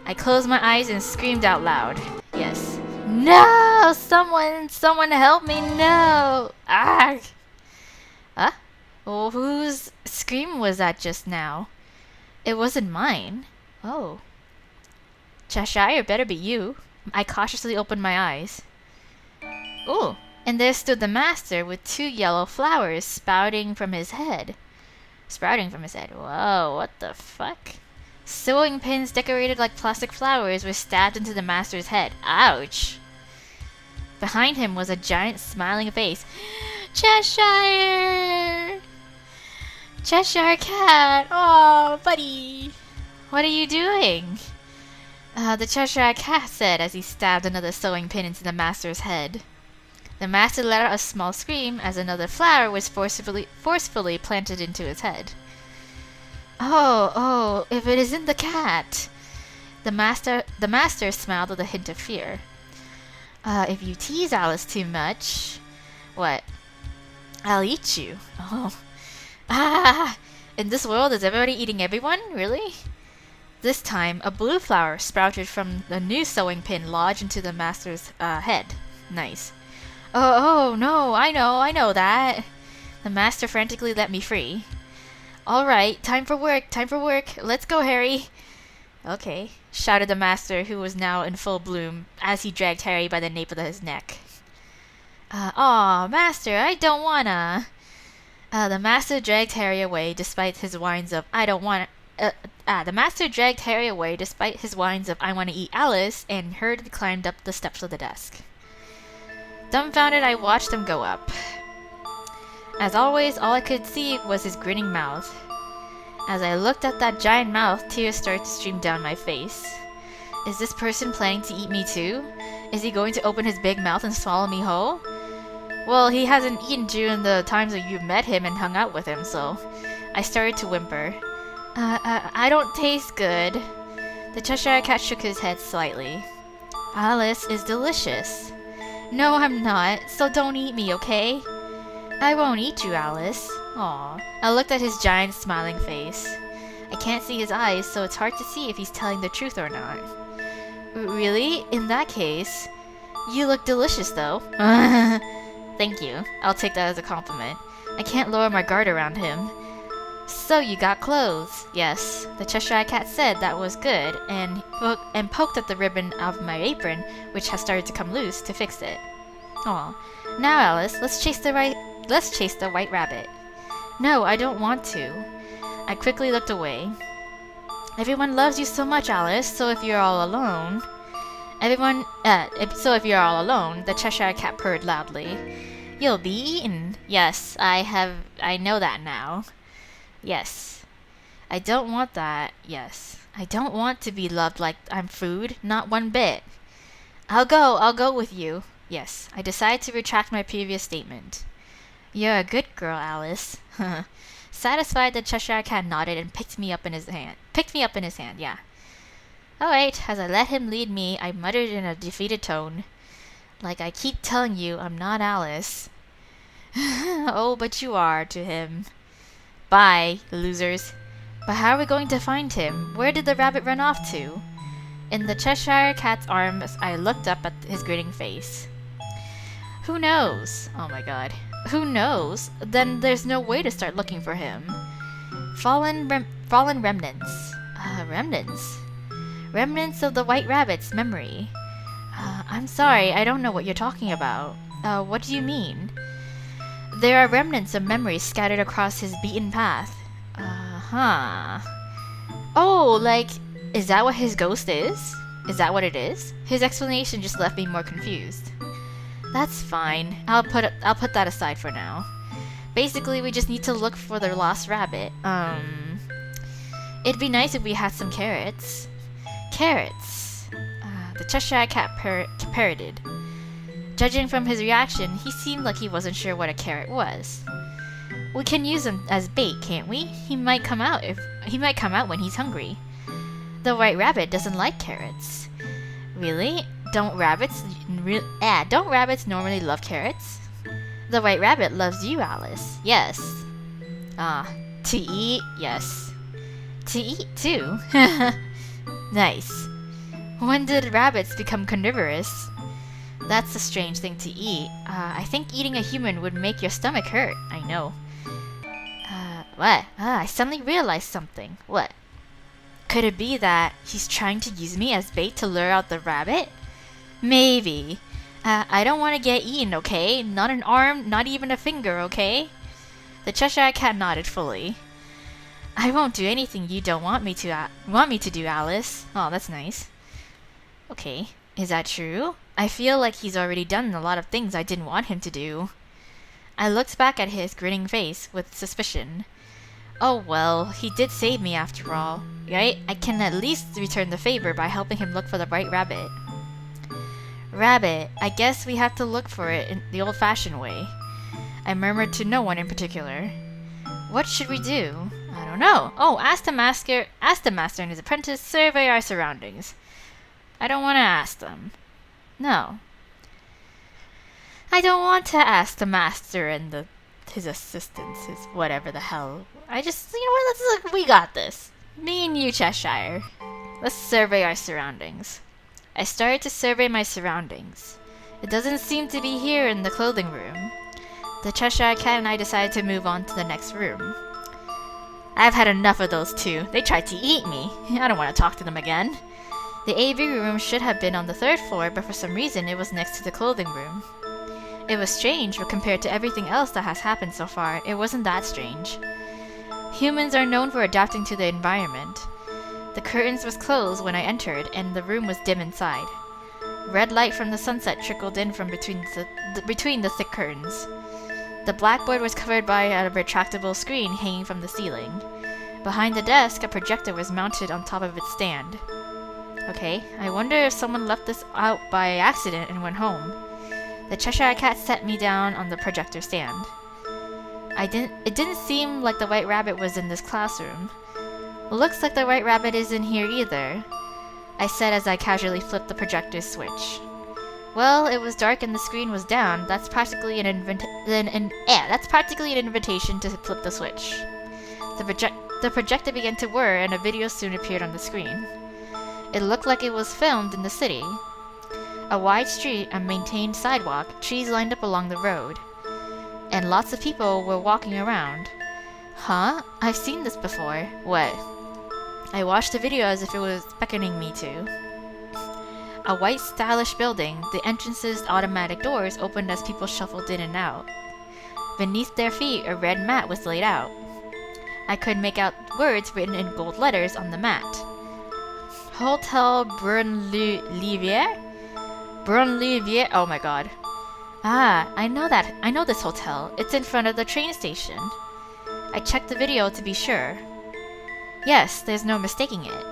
I closed my eyes and screamed out loud. Yes. No! Someone help me, no! Ah! Huh? Well, whose scream was that just now? It wasn't mine. Oh. Cheshire, better be you. I cautiously opened my eyes. Ooh, and there stood the master with 2 yellow flowers sprouting from his head. Whoa, what the fuck? Sewing pins decorated like plastic flowers were stabbed into the master's head. Ouch! Behind him was a giant smiling face. Cheshire! Cheshire cat! Oh, buddy! What are you doing? The Cheshire cat said as he stabbed another sewing pin into the master's head. The master let out a small scream as another flower was forcefully planted into his head. Oh, if it isn't the cat! The master smiled with a hint of fear. If you tease Alice too much... What? I'll eat you. Oh. Ah! In this world, is everybody eating everyone? Really? This time, a blue flower sprouted from the new sewing pin lodged into the master's head. Nice. Oh, no, I know that. The master frantically let me free. Alright, time for work. Let's go, Harry. Okay, shouted the master, who was now in full bloom, as he dragged Harry by the nape of his neck. Aw, master, I don't wanna. The master dragged Harry away despite his whines of, I don't wanna. The master dragged Harry away despite his whines of, I wanna eat Alice, and hurriedly climbed up the steps of the desk. Dumbfounded, I watched him go up. As always, all I could see was his grinning mouth. As I looked at that giant mouth, tears started to stream down my face. Is this person planning to eat me too? Is he going to open his big mouth and swallow me whole? Well, he hasn't eaten during the times that you met him and hung out with him, so I started to whimper. I don't taste good. The Cheshire Cat shook his head slightly. Alice is delicious. No, I'm not, so don't eat me, okay? I won't eat you, Alice. Aw. I looked at his giant smiling face. I can't see his eyes, so it's hard to see if he's telling the truth or not. Really? In that case, you look delicious, though. Thank you. I'll take that as a compliment. I can't lower my guard around him. So you got clothes? Yes. The Cheshire Cat said that was good, and poked at the ribbon of my apron, which has started to come loose, to fix it. Aw. Now, Alice, let's chase the white rabbit. No, I don't want to. I quickly looked away. Everyone loves you so much, Alice, so if you're all alone... So if you're all alone, the Cheshire Cat purred loudly. You'll be eaten. Yes, I know that now. Yes. I don't want that. Yes. I don't want to be loved like I'm food, not one bit. I'll go with you. Yes, I decided to retract my previous statement. You're a good girl, Alice. Satisfied, the Cheshire Cat nodded and picked me up in his hand, yeah. Alright, as I let him lead me, I muttered in a defeated tone. Like I keep telling you, I'm not Alice. Oh, but you are, to him. Bye, losers. But how are we going to find him? Where did the rabbit run off to? In the Cheshire Cat's arms, I looked up at his grinning face. Who knows? Oh my god. Who knows? Then there's no way to start looking for him. Fallen remnants. Remnants? Remnants of the White Rabbit's memory. I'm sorry, I don't know what you're talking about. What do you mean? There are remnants of memories scattered across his beaten path. Oh, like, is that what his ghost is? Is that what it is? His explanation just left me more confused. That's fine. I'll put that aside for now. Basically, we just need to look for the lost rabbit. It'd be nice if we had some carrots. Carrots. The Cheshire Cat parroted. Judging from his reaction, he seemed like he wasn't sure what a carrot was. We can use him as bait, can't we? He might come out when he's hungry. The White Rabbit doesn't like carrots. Really? Don't rabbits normally love carrots? The White Rabbit loves you, Alice. Yes. To eat? Yes. To eat, too. Nice. When did rabbits become carnivorous? That's a strange thing to eat. I think eating a human would make your stomach hurt. I know. What? I suddenly realized something. What? Could it be that he's trying to use me as bait to lure out the rabbit? Maybe. I don't want to get eaten, okay? Not an arm, not even a finger, okay? The Cheshire Cat nodded fully. I won't do anything you don't want me to do, Alice. Oh, that's nice. Okay, is that true? I feel like he's already done a lot of things I didn't want him to do. I looked back at his grinning face with suspicion. Oh well, he did save me after all, right? I can at least return the favor by helping him look for the right rabbit. Rabbit, I guess we have to look for it in the old-fashioned way. I murmured to no one in particular. What should we do? I don't know. Oh, ask the master and his apprentice, survey our surroundings. I don't want to ask them. No. I don't want to ask the master and his assistants, his whatever the hell. You know what, let's look, we got this. Me and you, Cheshire. Let's survey our surroundings. I started to survey my surroundings. It doesn't seem to be here in the clothing room. The Cheshire Cat and I decided to move on to the next room. I've had enough of those two. They tried to eat me. I don't want to talk to them again. The aviary room should have been on the 3rd floor, but for some reason it was next to the clothing room. It was strange, but compared to everything else that has happened so far, it wasn't that strange. Humans are known for adapting to the environment. The curtains was closed when I entered, and the room was dim inside. Red light from the sunset trickled in from between the thick curtains. The blackboard was covered by a retractable screen hanging from the ceiling. Behind the desk, a projector was mounted on top of its stand. Okay, I wonder if someone left this out by accident and went home. The Cheshire Cat set me down on the projector stand. It didn't seem like the White Rabbit was in this classroom. Looks like the White Rabbit isn't here either, I said as I casually flipped the projector switch. Well, it was dark and the screen was down. That's practically an invitation to flip the switch. The projector began to whir and a video soon appeared on the screen. It looked like it was filmed in the city. A wide street, a maintained sidewalk, trees lined up along the road, and lots of people were walking around. Huh? I've seen this before. What? I watched the video as if it was beckoning me to. A white, stylish building, the entrance's automatic doors opened as people shuffled in and out. Beneath their feet, a red mat was laid out. I could make out words written in gold letters on the mat. Hotel Brunlivier? Brunlivier? Oh my god. Ah, I know this hotel. It's in front of the train station. I checked the video to be sure. Yes, there's no mistaking it.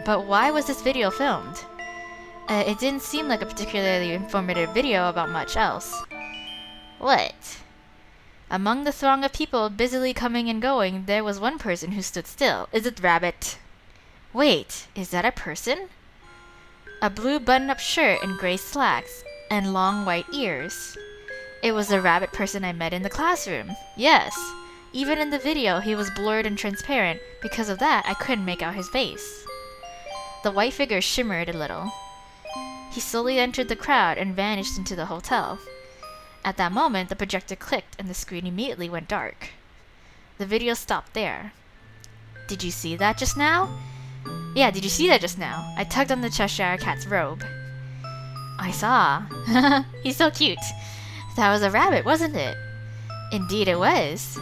But why was this video filmed? It didn't seem like a particularly informative video about much else. What? Among the throng of people busily coming and going, there was one person who stood still. Is it Rabbit? Wait, is that a person? A blue button-up shirt and gray slacks, and long white ears. It was the Rabbit person I met in the classroom. Yes. Even in the video, he was blurred and transparent. Because of that, I couldn't make out his face. The white figure shimmered a little. He slowly entered the crowd and vanished into the hotel. At that moment, the projector clicked and the screen immediately went dark. The video stopped there. Did you see that just now? Yeah, did you see that just now? I tugged on the Cheshire Cat's robe. I saw. He's so cute. That was a rabbit, wasn't it? Indeed it was.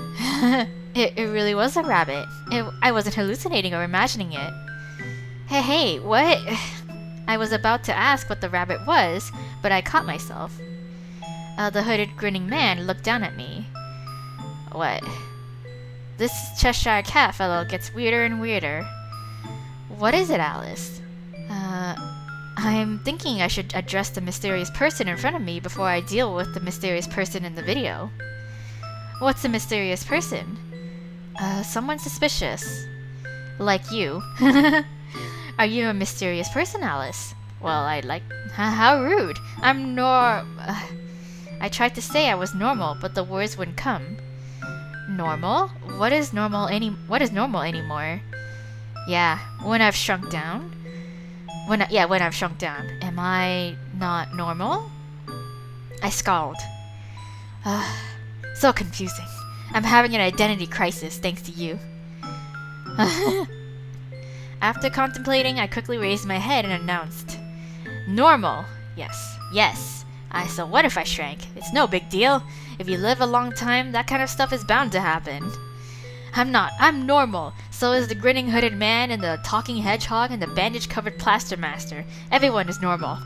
It really was a rabbit. I wasn't hallucinating or imagining it. Hey, what? I was about to ask what the rabbit was, but I caught myself. The hooded, grinning man looked down at me. What? This Cheshire Cat fellow gets weirder and weirder. What is it, Alice? I'm thinking I should address the mysterious person in front of me before I deal with the mysterious person in the video. What's the mysterious person? Someone suspicious. Like you. Are you a mysterious person, Alice? Well, how rude. I tried to say I was normal, but the words wouldn't come. Normal? What is normal anymore? Yeah, when I've shrunk down. When I've shrunk down. Am I not normal? I scowled. So confusing. I'm having an identity crisis thanks to you. After contemplating, I quickly raised my head and announced, normal. Yes. So what if I shrank? It's no big deal. If you live a long time, that kind of stuff is bound to happen. I'm normal. So is the grinning hooded man and the talking hedgehog and the bandage-covered plaster master. Everyone is normal.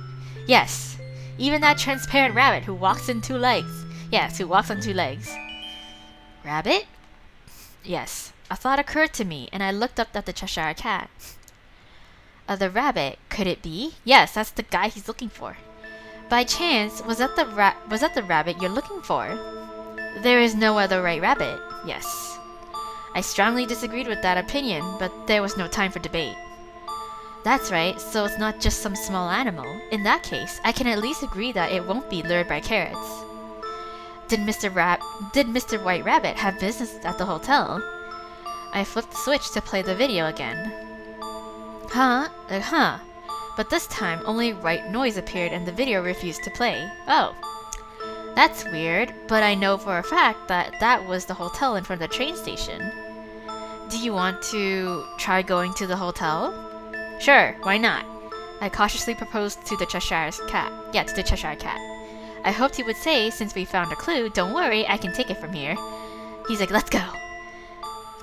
Yes. Even that transparent rabbit who walks on 2 legs. Yes, who walks on 2 legs. Rabbit? Yes. A thought occurred to me, and I looked up at the Cheshire Cat. The rabbit, could it be? Yes, that's the guy he's looking for. By chance, was that the rabbit you're looking for? There is no other right rabbit. Yes. I strongly disagreed with that opinion, but there was no time for debate. That's right, so it's not just some small animal. In that case, I can at least agree that it won't be lured by carrots. Did Mr. White Rabbit have business at the hotel? I flipped the switch to play the video again. But this time, only white noise appeared and the video refused to play. Oh. That's weird, but I know for a fact that was the hotel in front of the train station. Do you want to try going to the hotel? Sure, why not? I cautiously proposed to the Cheshire Cat. I hoped he would say, since we found a clue, don't worry, I can take it from here. He's like, let's go.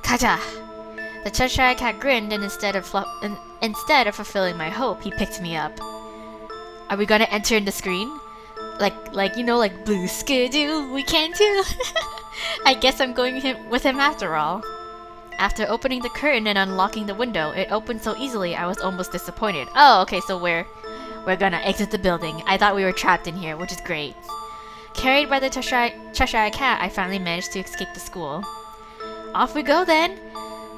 Kaja! The Cheshire Cat grinned, and instead of fulfilling my hope, he picked me up. Are we gonna enter in the screen? Like blue skidoo, we can too. I guess I'm going with him after all. After opening the curtain and unlocking the window, it opened so easily I was almost disappointed. Oh, okay, so we're gonna exit the building. I thought we were trapped in here, which is great. Carried by the Cheshire Cat, I finally managed to escape the school. Off we go then!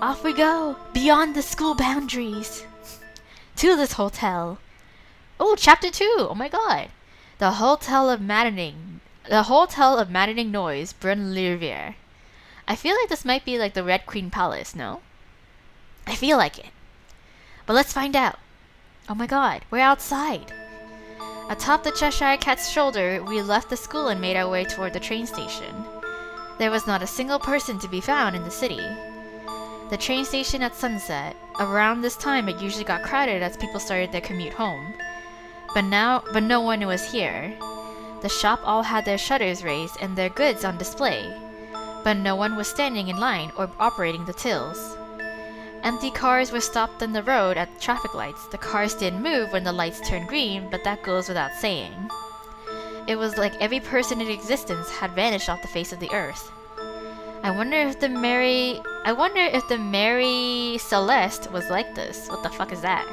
Off we go! Beyond the school boundaries! To this hotel! Oh, chapter 2! Oh my god! The Hotel of Maddening Noise, Brun-Luriviere. I feel like this might be like the Red Queen Palace, no? I feel like it. But let's find out. Oh my god, we're outside! Atop the Cheshire Cat's shoulder, we left the school and made our way toward the train station. There was not a single person to be found in the city. The train station at sunset. Around this time it usually got crowded as people started their commute home. But no one was here. The shop all had their shutters raised and their goods on display. But no one was standing in line or operating the tills. Empty cars were stopped on the road at traffic lights. The cars didn't move when the lights turned green, but that goes without saying. It was like every person in existence had vanished off the face of the earth. I wonder if the Mary Celeste was like this. What the fuck is that?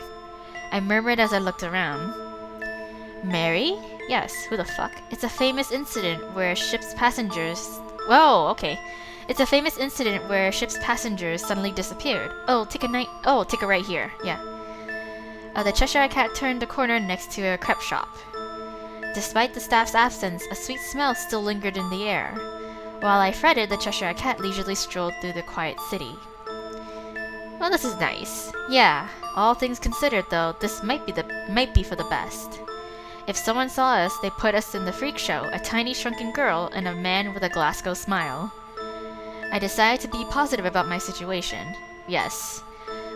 I murmured as I looked around. Mary? Yes, who the fuck? It's a famous incident where ship's passengers... Whoa, okay. It's a famous incident where ship's passengers suddenly disappeared. Oh, take a right here. Yeah. The Cheshire Cat turned the corner next to a crepe shop. Despite the staff's absence, a sweet smell still lingered in the air. While I fretted, the Cheshire Cat leisurely strolled through the quiet city. Well, this is nice. Yeah, all things considered though, this might be for the best. If someone saw us, they put us in the freak show, a tiny shrunken girl and a man with a Glasgow smile. I decided to be positive about my situation. Yes.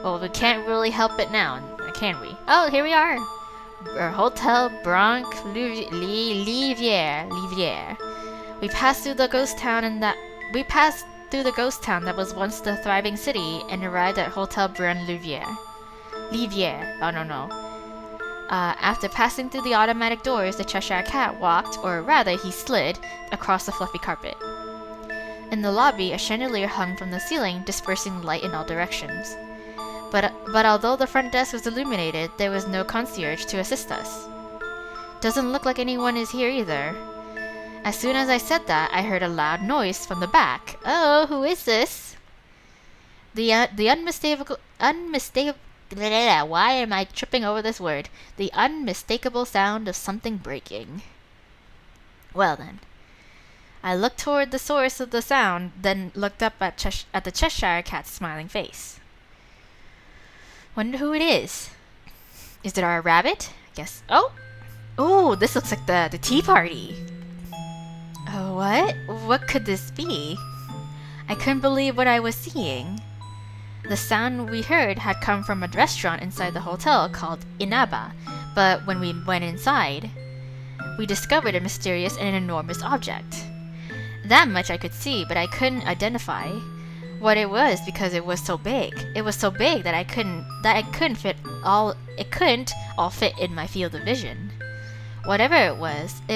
Well, we can't really help it now, can we? Oh, here we are! Hotel Liviere. We passed through the ghost town that was once the thriving city and arrived at Hotel Brun-Luriviere. I don't know. After passing through the automatic doors, the Cheshire Cat walked, or rather he slid, across the fluffy carpet. In the lobby, a chandelier hung from the ceiling, dispersing light in all directions. But although the front desk was illuminated, there was no concierge to assist us. Doesn't look like anyone is here either. As soon as I said that, I heard a loud noise from the back. Oh, who is this? The unmistakable... Why am I tripping over this word? The unmistakable sound of something breaking. Well then. I looked toward the source of the sound, then looked up at the Cheshire Cat's smiling face. Wonder who it is. Is it our rabbit? Guess. Oh, this looks like the tea party. Oh, what? What could this be? I couldn't believe what I was seeing. The sound we heard had come from a restaurant inside the hotel called Inaba, but when we went inside, we discovered a mysterious and enormous object. That much I could see, but I couldn't identify what it was because it was so big. It was so big that it couldn't all fit in my field of vision. Whatever it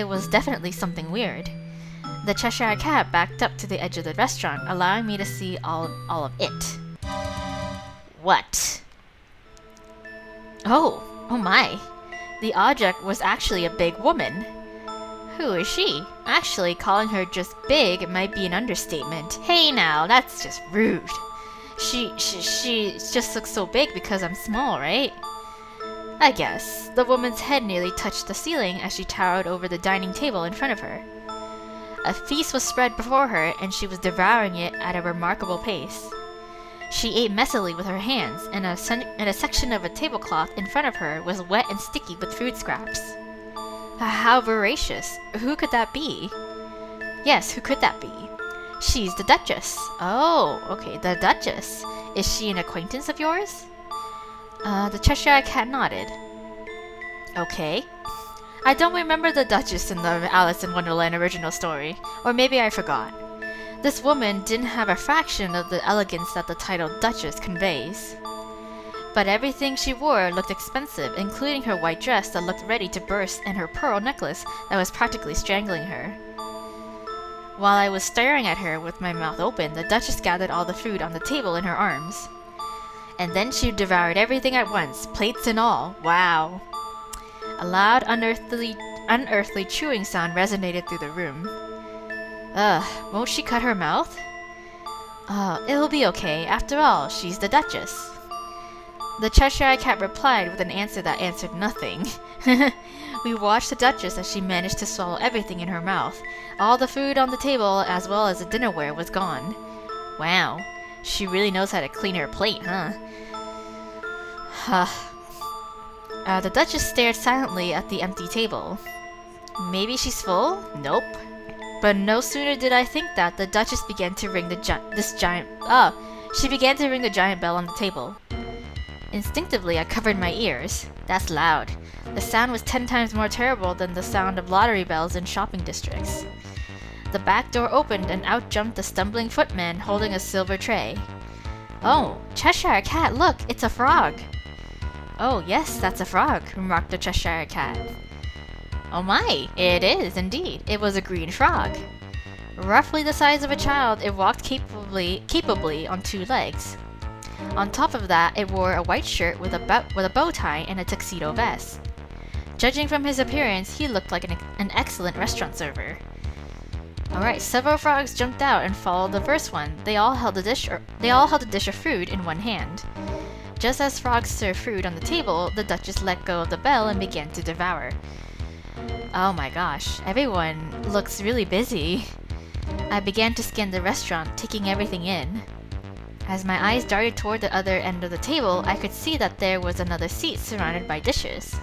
was definitely something weird. The Cheshire Cat backed up to the edge of the restaurant, allowing me to see all of it. What? Oh my. The object was actually a big woman. Who is she? Actually, calling her just big might be an understatement. Hey now, that's just rude. She just looks so big because I'm small, right? I guess. The woman's head nearly touched the ceiling as she towered over the dining table in front of her. A feast was spread before her, and she was devouring it at a remarkable pace. She ate messily with her hands, and a section of a tablecloth in front of her was wet and sticky with food scraps. How voracious! Who could that be? Yes, who could that be? She's the Duchess. Oh, okay, the Duchess. Is she an acquaintance of yours? The Cheshire Cat nodded. Okay. I don't remember the Duchess in the Alice in Wonderland original story, or maybe I forgot. This woman didn't have a fraction of the elegance that the title Duchess conveys. But everything she wore looked expensive, including her white dress that looked ready to burst and her pearl necklace that was practically strangling her. While I was staring at her with my mouth open, the Duchess gathered all the food on the table in her arms. And then she devoured everything at once, plates and all. Wow. A loud, unearthly unearthly chewing sound resonated through the room. Ugh, won't she cut her mouth? It'll be okay. After all, she's the Duchess. The Cheshire Cat replied with an answer that answered nothing. We watched the Duchess as she managed to swallow everything in her mouth. All the food on the table, as well as the dinnerware, was gone. Wow, she really knows how to clean her plate, huh? The Duchess stared silently at the empty table. Maybe she's full? Nope. But no sooner did I think that, the Duchess began to ring she began to ring the giant bell on the table. Instinctively, I covered my ears. That's loud. The sound was 10 times more terrible than the sound of lottery bells in shopping districts. The back door opened and out jumped a stumbling footman holding a silver tray. Oh, Cheshire Cat, look, it's a frog. Oh, yes, that's a frog, remarked the Cheshire Cat. Oh my, it is indeed. It was a green frog. Roughly the size of a child, it walked capably on 2 legs. On top of that, it wore a white shirt with a bow tie and a tuxedo vest. Judging from his appearance, he looked like an excellent restaurant server. Alright, several frogs jumped out and followed the first one. They all held a dish of food in one hand. Just as frogs served food on the table, the Duchess let go of the bell and began to devour. Oh my gosh, everyone looks really busy. I began to scan the restaurant, taking everything in. As my eyes darted toward the other end of the table, I could see that there was another seat surrounded by dishes.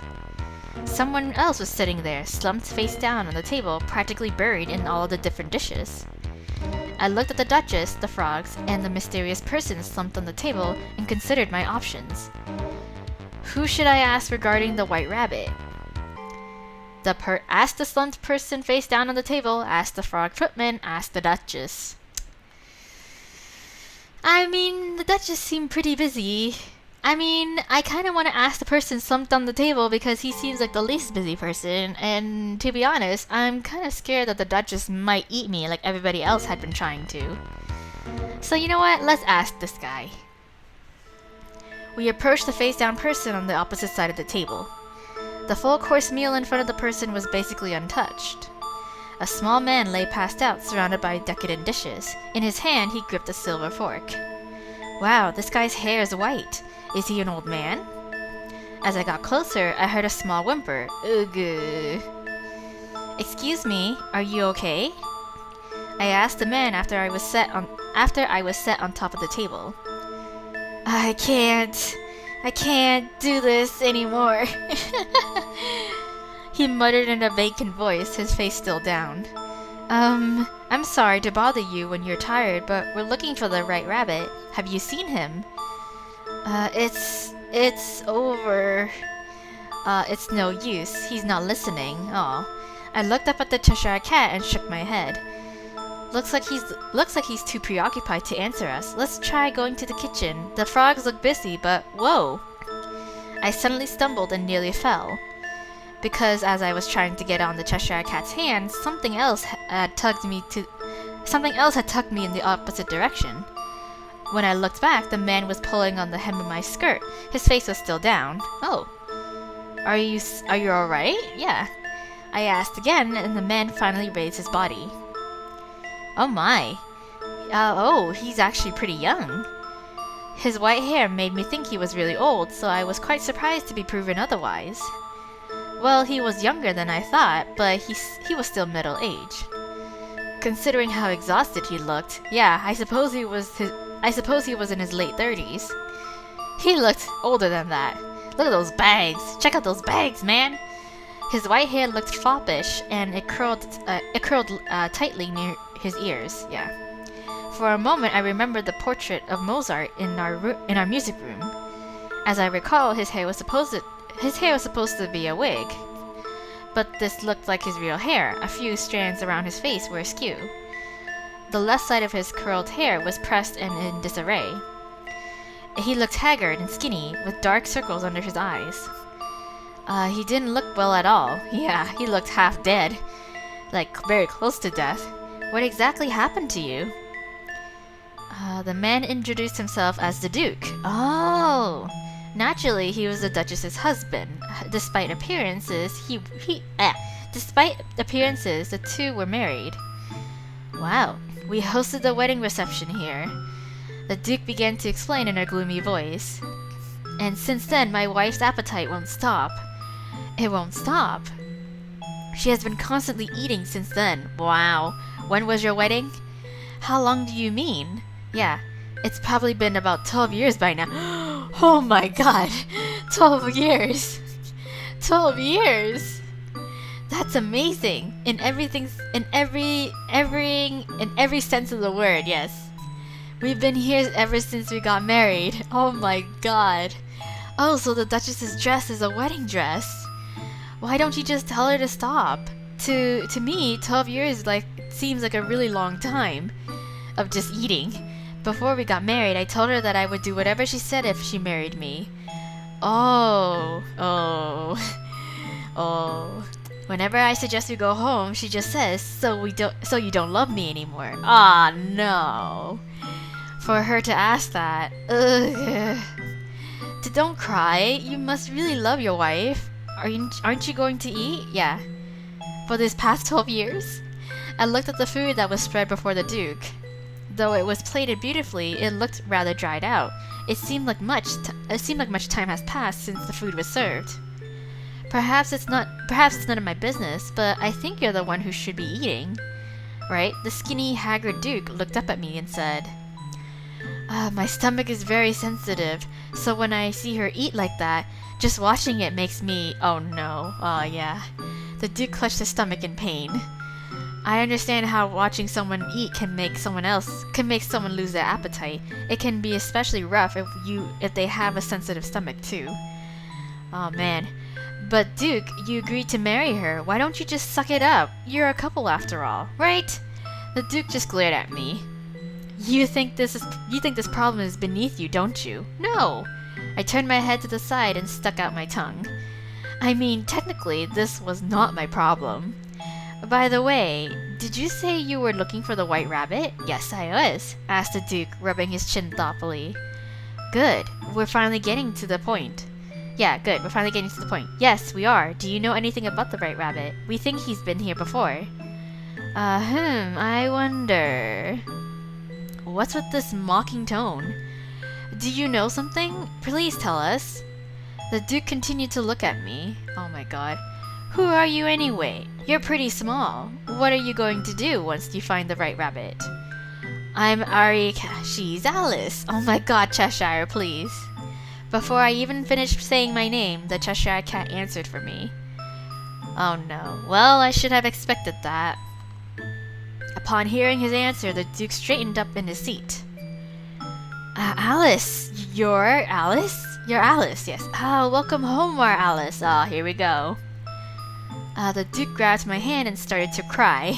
Someone else was sitting there, slumped face down on the table, practically buried in all of the different dishes. I looked at the Duchess, the frogs, and the mysterious person slumped on the table and considered my options. Who should I ask regarding the white rabbit? Ask the slumped person face down on the table, ask the frog footman, ask the Duchess. I mean, the Duchess seemed pretty busy. I kinda wanna ask the person slumped on the table because he seems like the least busy person, and to be honest, I'm kinda scared that the Duchess might eat me like everybody else had been trying to. So you know what, let's ask this guy. We approached the face down person on the opposite side of the table. The full-course meal in front of the person was basically untouched. A small man lay passed out, surrounded by decadent dishes. In his hand, he gripped a silver fork. Wow, this guy's hair is white. Is he an old man? As I got closer, I heard a small whimper. Ugh. Excuse me, are you okay? I asked the man after I was set on top of the table. I can't do this anymore. He muttered in a vacant voice, his face still down. I'm sorry to bother you when you're tired, but we're looking for the right rabbit. Have you seen him? It's over. It's no use. He's not listening. Aw. I looked up at the Cheshire Cat and shook my head. Looks like he's too preoccupied to answer us. Let's try going to the kitchen. The frogs look busy, but whoa! I suddenly stumbled and nearly fell. Because as I was trying to get on the Cheshire Cat's hand, something else had tugged me in the opposite direction. When I looked back, the man was pulling on the hem of my skirt. His face was still down. Oh. Are you alright? Yeah. I asked again, and the man finally raised his body. Oh my. He's actually pretty young. His white hair made me think he was really old, so I was quite surprised to be proven otherwise. Well, he was younger than I thought, but he was still middle-aged. Considering how exhausted he looked, yeah, I suppose he was in his late 30s. He looked older than that. Look at those bags. Check out those bags, man. His white hair looked foppish, and it curled tightly near his ears. Yeah. For a moment, I remembered the portrait of Mozart in our music room. As I recall, his hair was supposed to be a wig, but this looked like his real hair. A few strands around his face were askew. The left side of his curled hair was pressed and in disarray. He looked haggard and skinny, with dark circles under his eyes. He didn't look well at all. Yeah, he looked half dead. Like, very close to death. What exactly happened to you? The man introduced himself as the Duke. Oh! Naturally, he was the Duchess's husband. Despite appearances, Despite appearances, the two were married. Wow, we hosted the wedding reception here. The Duke began to explain in a gloomy voice. And since then, my wife's appetite won't stop. It won't stop. She has been constantly eating since then. Wow. When was your wedding? How long do you mean? Yeah, it's probably been about 12 years by now. Oh my god. 12 years. 12 years. That's amazing. In every sense of the word, yes. We've been here ever since we got married. Oh my god. Oh, so the Duchess's dress is a wedding dress. Why don't you just tell her to stop? To me, 12 years seems like a really long time of just eating. Before we got married, I told her that I would do whatever she said if she married me. Oh. Whenever I suggest we go home, she just says, so you don't love me anymore. Ah, no. For her to ask that. Ugh. Don't cry. You must really love your wife. Aren't you going to eat? Yeah. For this past 12 years? I looked at the food that was spread before the Duke. Though it was plated beautifully, it looked rather dried out. It seemed like much time has passed since the food was served. Perhaps it's none of my business, but I think you're the one who should be eating. Right? The skinny, haggard Duke looked up at me and said, my stomach is very sensitive, so when I see her eat like that, just watching it makes me... Oh no. Oh yeah. The Duke clutched his stomach in pain. I understand how watching someone eat can make someone lose their appetite. It can be especially rough if they have a sensitive stomach too. Oh man. But Duke, you agreed to marry her. Why don't you just suck it up? You're a couple after all, right? The Duke just glared at me. You think this problem is beneath you, don't you? No. I turned my head to the side and stuck out my tongue. I mean, technically, this was not my problem. By the way, did you say you were looking for the white rabbit? Yes, I was, asked the Duke, rubbing his chin thoughtfully. Good. We're finally getting to the point. Yeah, good. We're finally getting to the point. Yes, we are. Do you know anything about the white rabbit? We think he's been here before. I wonder... What's with this mocking tone? Do you know something? Please tell us. The Duke continued to look at me. Oh my god. Who are you anyway? You're pretty small. What are you going to do once you find the right rabbit? I'm Ari... She's Alice. Oh my god, Cheshire, please. Before I even finished saying my name, the Cheshire cat answered for me. Oh no. Well, I should have expected that. Upon hearing his answer, the Duke straightened up in his seat. Alice! You're Alice? You're Alice, yes. Welcome home, our Alice. Here we go. The Duke grabbed my hand and started to cry.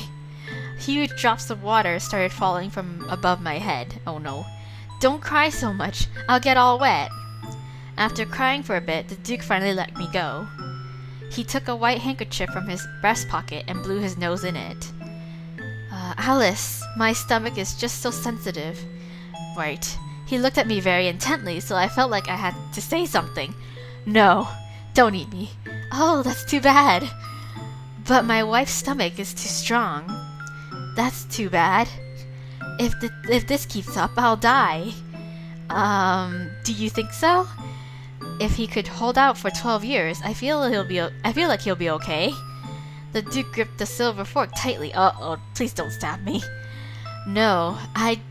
Huge drops of water started falling from above my head. Oh no. Don't cry so much. I'll get all wet. After crying for a bit, the Duke finally let me go. He took a white handkerchief from his breast pocket and blew his nose in it. Alice, my stomach is just so sensitive. Right. He looked at me very intently, so I felt like I had to say something. No, don't eat me. Oh, that's too bad. But my wife's stomach is too strong. That's too bad. If this keeps up, I'll die. Do you think so? If he could hold out for 12 years, I feel like he'll be okay. The Duke gripped the silver fork tightly. Uh-oh, please don't stab me. No, I'd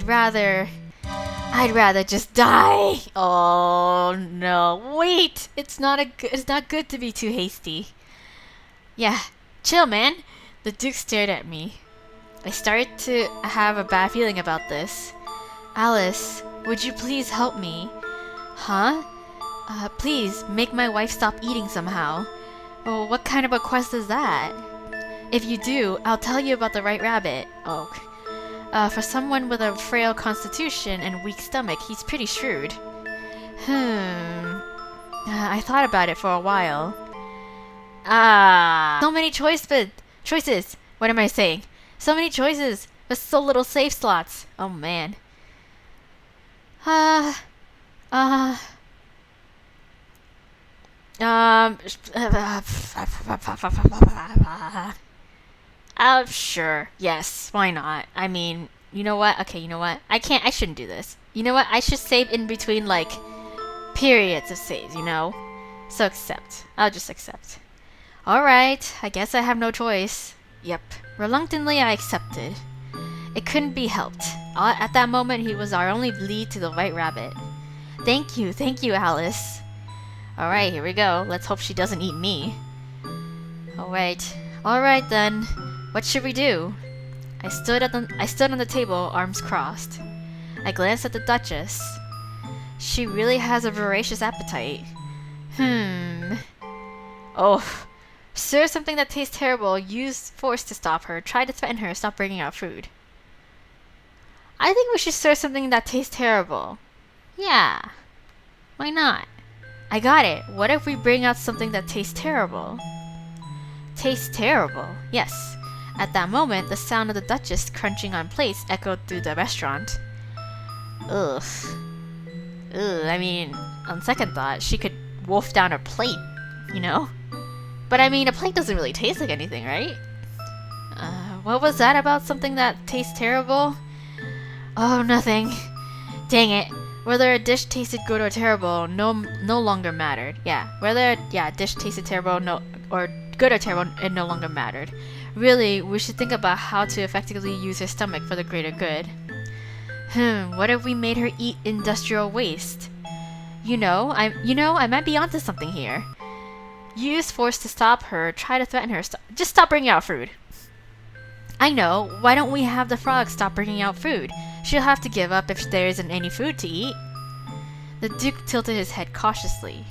rather just die. Oh no, wait! It's not good to be too hasty. Yeah, chill, man. The Duke stared at me. I started to have a bad feeling about this. Alice, would you please help me? Huh? Please, make my wife stop eating somehow. Oh, what kind of a quest is that? If you do, I'll tell you about the right rabbit. Oh. For someone with a frail constitution and weak stomach, he's pretty shrewd. I thought about it for a while. So many choices! What am I saying? So many choices, but so little safe slots. Oh man. Um, sure. Yes, why not? I mean, you know what? Okay, you know what? I shouldn't do this. You know what? I should save in between, like, periods of saves, you know? So accept. I'll just accept. Alright, I guess I have no choice. Yep. Reluctantly, I accepted. It couldn't be helped. At that moment, he was our only lead to the White Rabbit. Thank you, Alice. Alright, here we go. Let's hope she doesn't eat me. Alright then. What should we do? I stood on the table, arms crossed. I glanced at the Duchess. She really has a voracious appetite. Oh. Serve something that tastes terrible, use force to stop her, try to threaten her, stop bringing out food. I think we should serve something that tastes terrible. Yeah. Why not? I got it. What if we bring out something that tastes terrible? Tastes terrible. Yes. At that moment, the sound of the Duchess crunching on plates echoed through the restaurant. Ugh. I mean, on second thought, she could wolf down her plate, you know? But I mean, a plate doesn't really taste like anything, right? What was that about something that tastes terrible? Oh, nothing. Dang it. Whether a dish tasted good or terrible no longer mattered. Whether a dish tasted terrible or good or terrible, it no longer mattered. Really, we should think about how to effectively use her stomach for the greater good. What if we made her eat industrial waste? I might be onto something here. Use force to stop her, try to threaten her, just stop bringing out food. I know, why don't we have the frog stop bringing out food? She'll have to give up if there isn't any food to eat. The Duke tilted his head cautiously.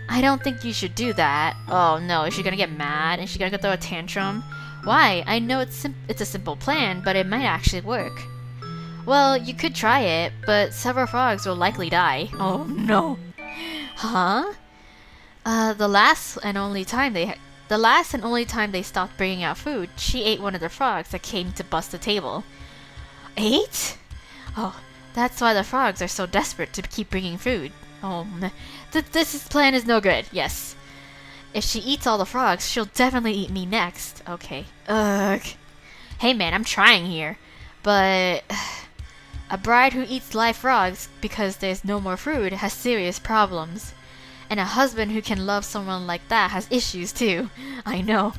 I don't think you should do that. Oh no, is she gonna get mad? Is she gonna throw a tantrum? Why? I know it's a simple plan, but it might actually work. Well, you could try it, but several frogs will likely die. Oh no. Huh? The last and only time they stopped bringing out food, she ate one of the frogs that came to bust the table. Ate? Oh, that's why the frogs are so desperate to keep bringing food. Oh, this plan is no good. Yes. If she eats all the frogs, she'll definitely eat me next. Okay. Ugh. Hey man, I'm trying here. But a bride who eats live frogs because there's no more food has serious problems. And a husband who can love someone like that has issues too. I know.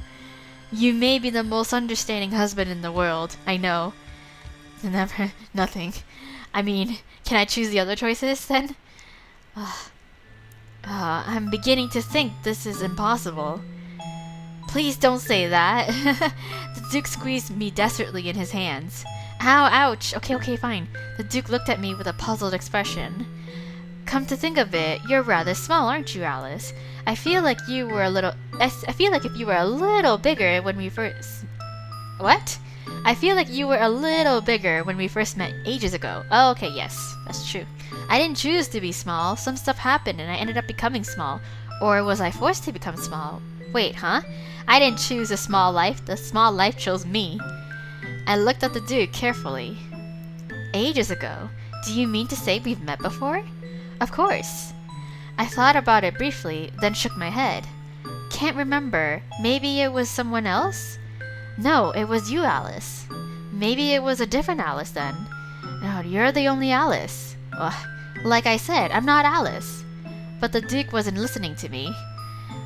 You may be the most understanding husband in the world. I know. Nothing. I mean, can I choose the other choices then? I'm beginning to think this is impossible. Please don't say that. The Duke squeezed me desperately in his hands. Ow, ouch. Okay, fine. The Duke looked at me with a puzzled expression. Come to think of it, you're rather small, aren't you, Alice? I feel like if you were a little bigger when we first... What? I feel like you were a little bigger when we first met ages ago. Oh, okay, yes, that's true. I didn't choose to be small. Some stuff happened and I ended up becoming small. Or was I forced to become small? Wait, huh? I didn't choose a small life. The small life chose me. I looked at the Duke carefully. Ages ago? Do you mean to say we've met before? Of course. I thought about it briefly, then shook my head. Can't remember. Maybe it was someone else? No, it was you, Alice. Maybe it was a different Alice then. No, you're the only Alice. Ugh. Like I said, I'm not Alice. But the Duke wasn't listening to me.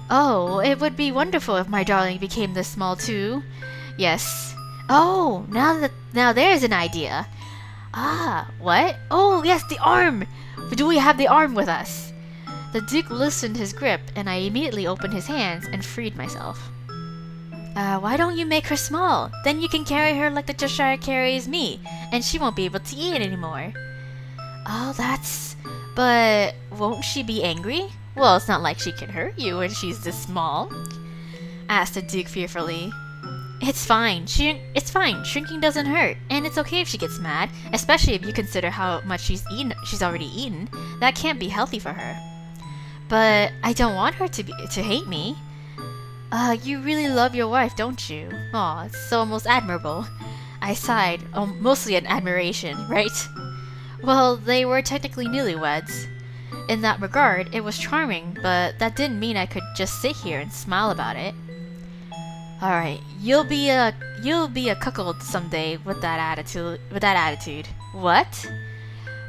Oh, it would be wonderful if my darling became this small too. Yes. Oh, now there's an idea. Ah, what? Oh, yes, the arm! Do we have the arm with us? The Duke loosened his grip, and I immediately opened his hands and freed myself. Why don't you make her small? Then you can carry her like the Cheshire carries me, and she won't be able to eat anymore. Oh, but won't she be angry? Well, it's not like she can hurt you when she's this small, asked the Duke fearfully. It's fine. It's fine. Shrinking doesn't hurt, and it's okay if she gets mad, especially if you consider how much she's already eaten. That can't be healthy for her. But I don't want her to hate me. You really love your wife, don't you? Aw, it's so most admirable. I sighed, mostly in admiration, right? Well, they were technically newlyweds. in that regard, it was charming, but that didn't mean I could just sit here and smile about it. Alright, you'll be a cuckold someday with that attitude. What?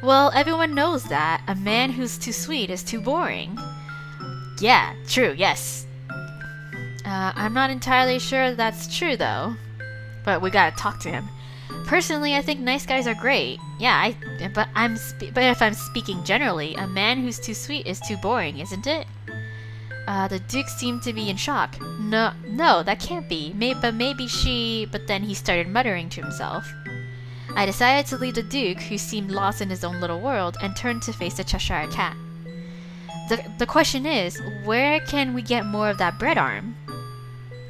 Well, everyone knows that. A man who's too sweet is too boring. Yeah, true, yes. I'm not entirely sure that's true though. But we gotta talk to him. Personally, I think nice guys are great. Yeah, but if I'm speaking generally, a man who's too sweet is too boring, isn't it? The Duke seemed to be in shock. No, that can't be. But then he started muttering to himself. I decided to leave the Duke, who seemed lost in his own little world, and turned to face the Cheshire Cat. The question is, where can we get more of that bread arm?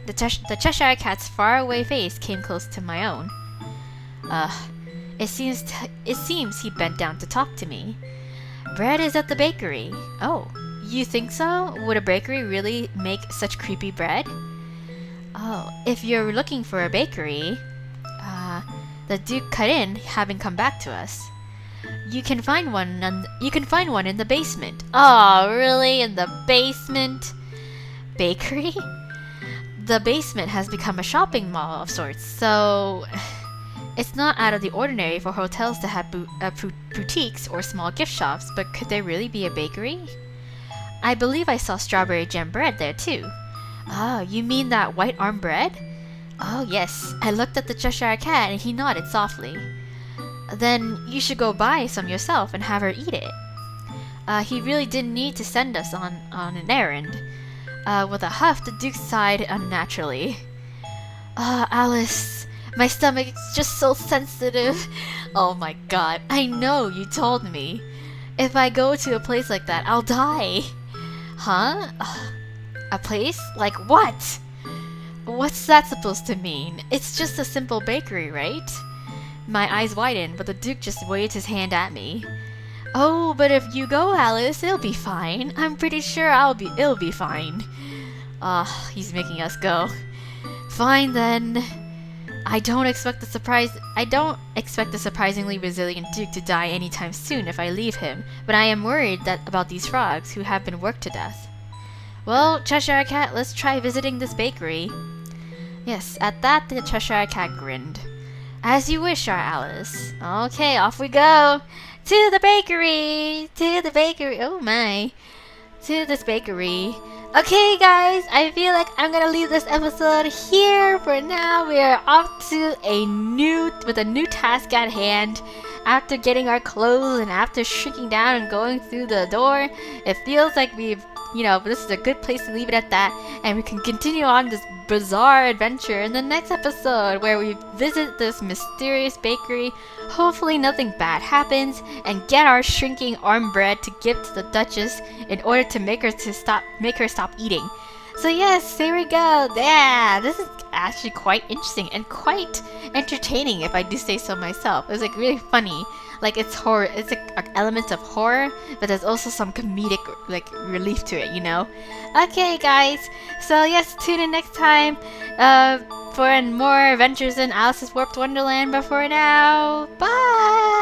The Cheshire Cat's faraway face came close to my own. It seems he bent down to talk to me. Bread is at the bakery. Oh, you think so? Would a bakery really make such creepy bread? Oh, if you're looking for a bakery, the Duke cut in, having come back to us. You can find one in the basement. Oh, really? In the basement? Bakery? The basement has become a shopping mall of sorts, so it's not out of the ordinary for hotels to have boutiques or small gift shops, but could there really be a bakery? I believe I saw strawberry jam bread there too. Oh, you mean that white arm bread? Oh yes, I looked at the Cheshire Cat and he nodded softly. Then you should go buy some yourself and have her eat it. He really didn't need to send us on an errand. With a huff, the Duke sighed unnaturally. Alice, my stomach is just so sensitive. Oh my god, I know, you told me. If I go to a place like that, I'll die. Huh? A place? Like what? What's that supposed to mean? It's just a simple bakery, right? My eyes widened, but the Duke just waved his hand at me. Oh, but if you go, Alice, it'll be fine. I'm pretty sure it'll be fine. He's making us go. Fine then. I don't expect the surprisingly resilient Duke to die anytime soon if I leave him, but I am worried about these frogs who have been worked to death. Well, Cheshire Cat, let's try visiting this bakery. Yes, at that the Cheshire Cat grinned. As you wish, our Alice. Okay, off we go. To the bakery! To the bakery! Oh my. To this bakery. Okay guys, I feel like I'm gonna leave this episode here for now. We are off to a new task at hand. After getting our clothes and after shrinking down and going through the door, it feels like this is a good place to leave it at that, and we can continue on this bizarre adventure in the next episode where we visit this mysterious bakery. Hopefully nothing bad happens, and get our shrinking arm bread to give to the Duchess in order to make her stop eating. So yes, here we go. Yeah, this is actually quite interesting and quite entertaining if I do say so myself. It was like really funny. Like it's horror, it's like elements of horror, but there's also some comedic relief to it, you know? Okay guys, so yes, tune in next time for more adventures in Alice's Warped Wonderland, but for now, bye!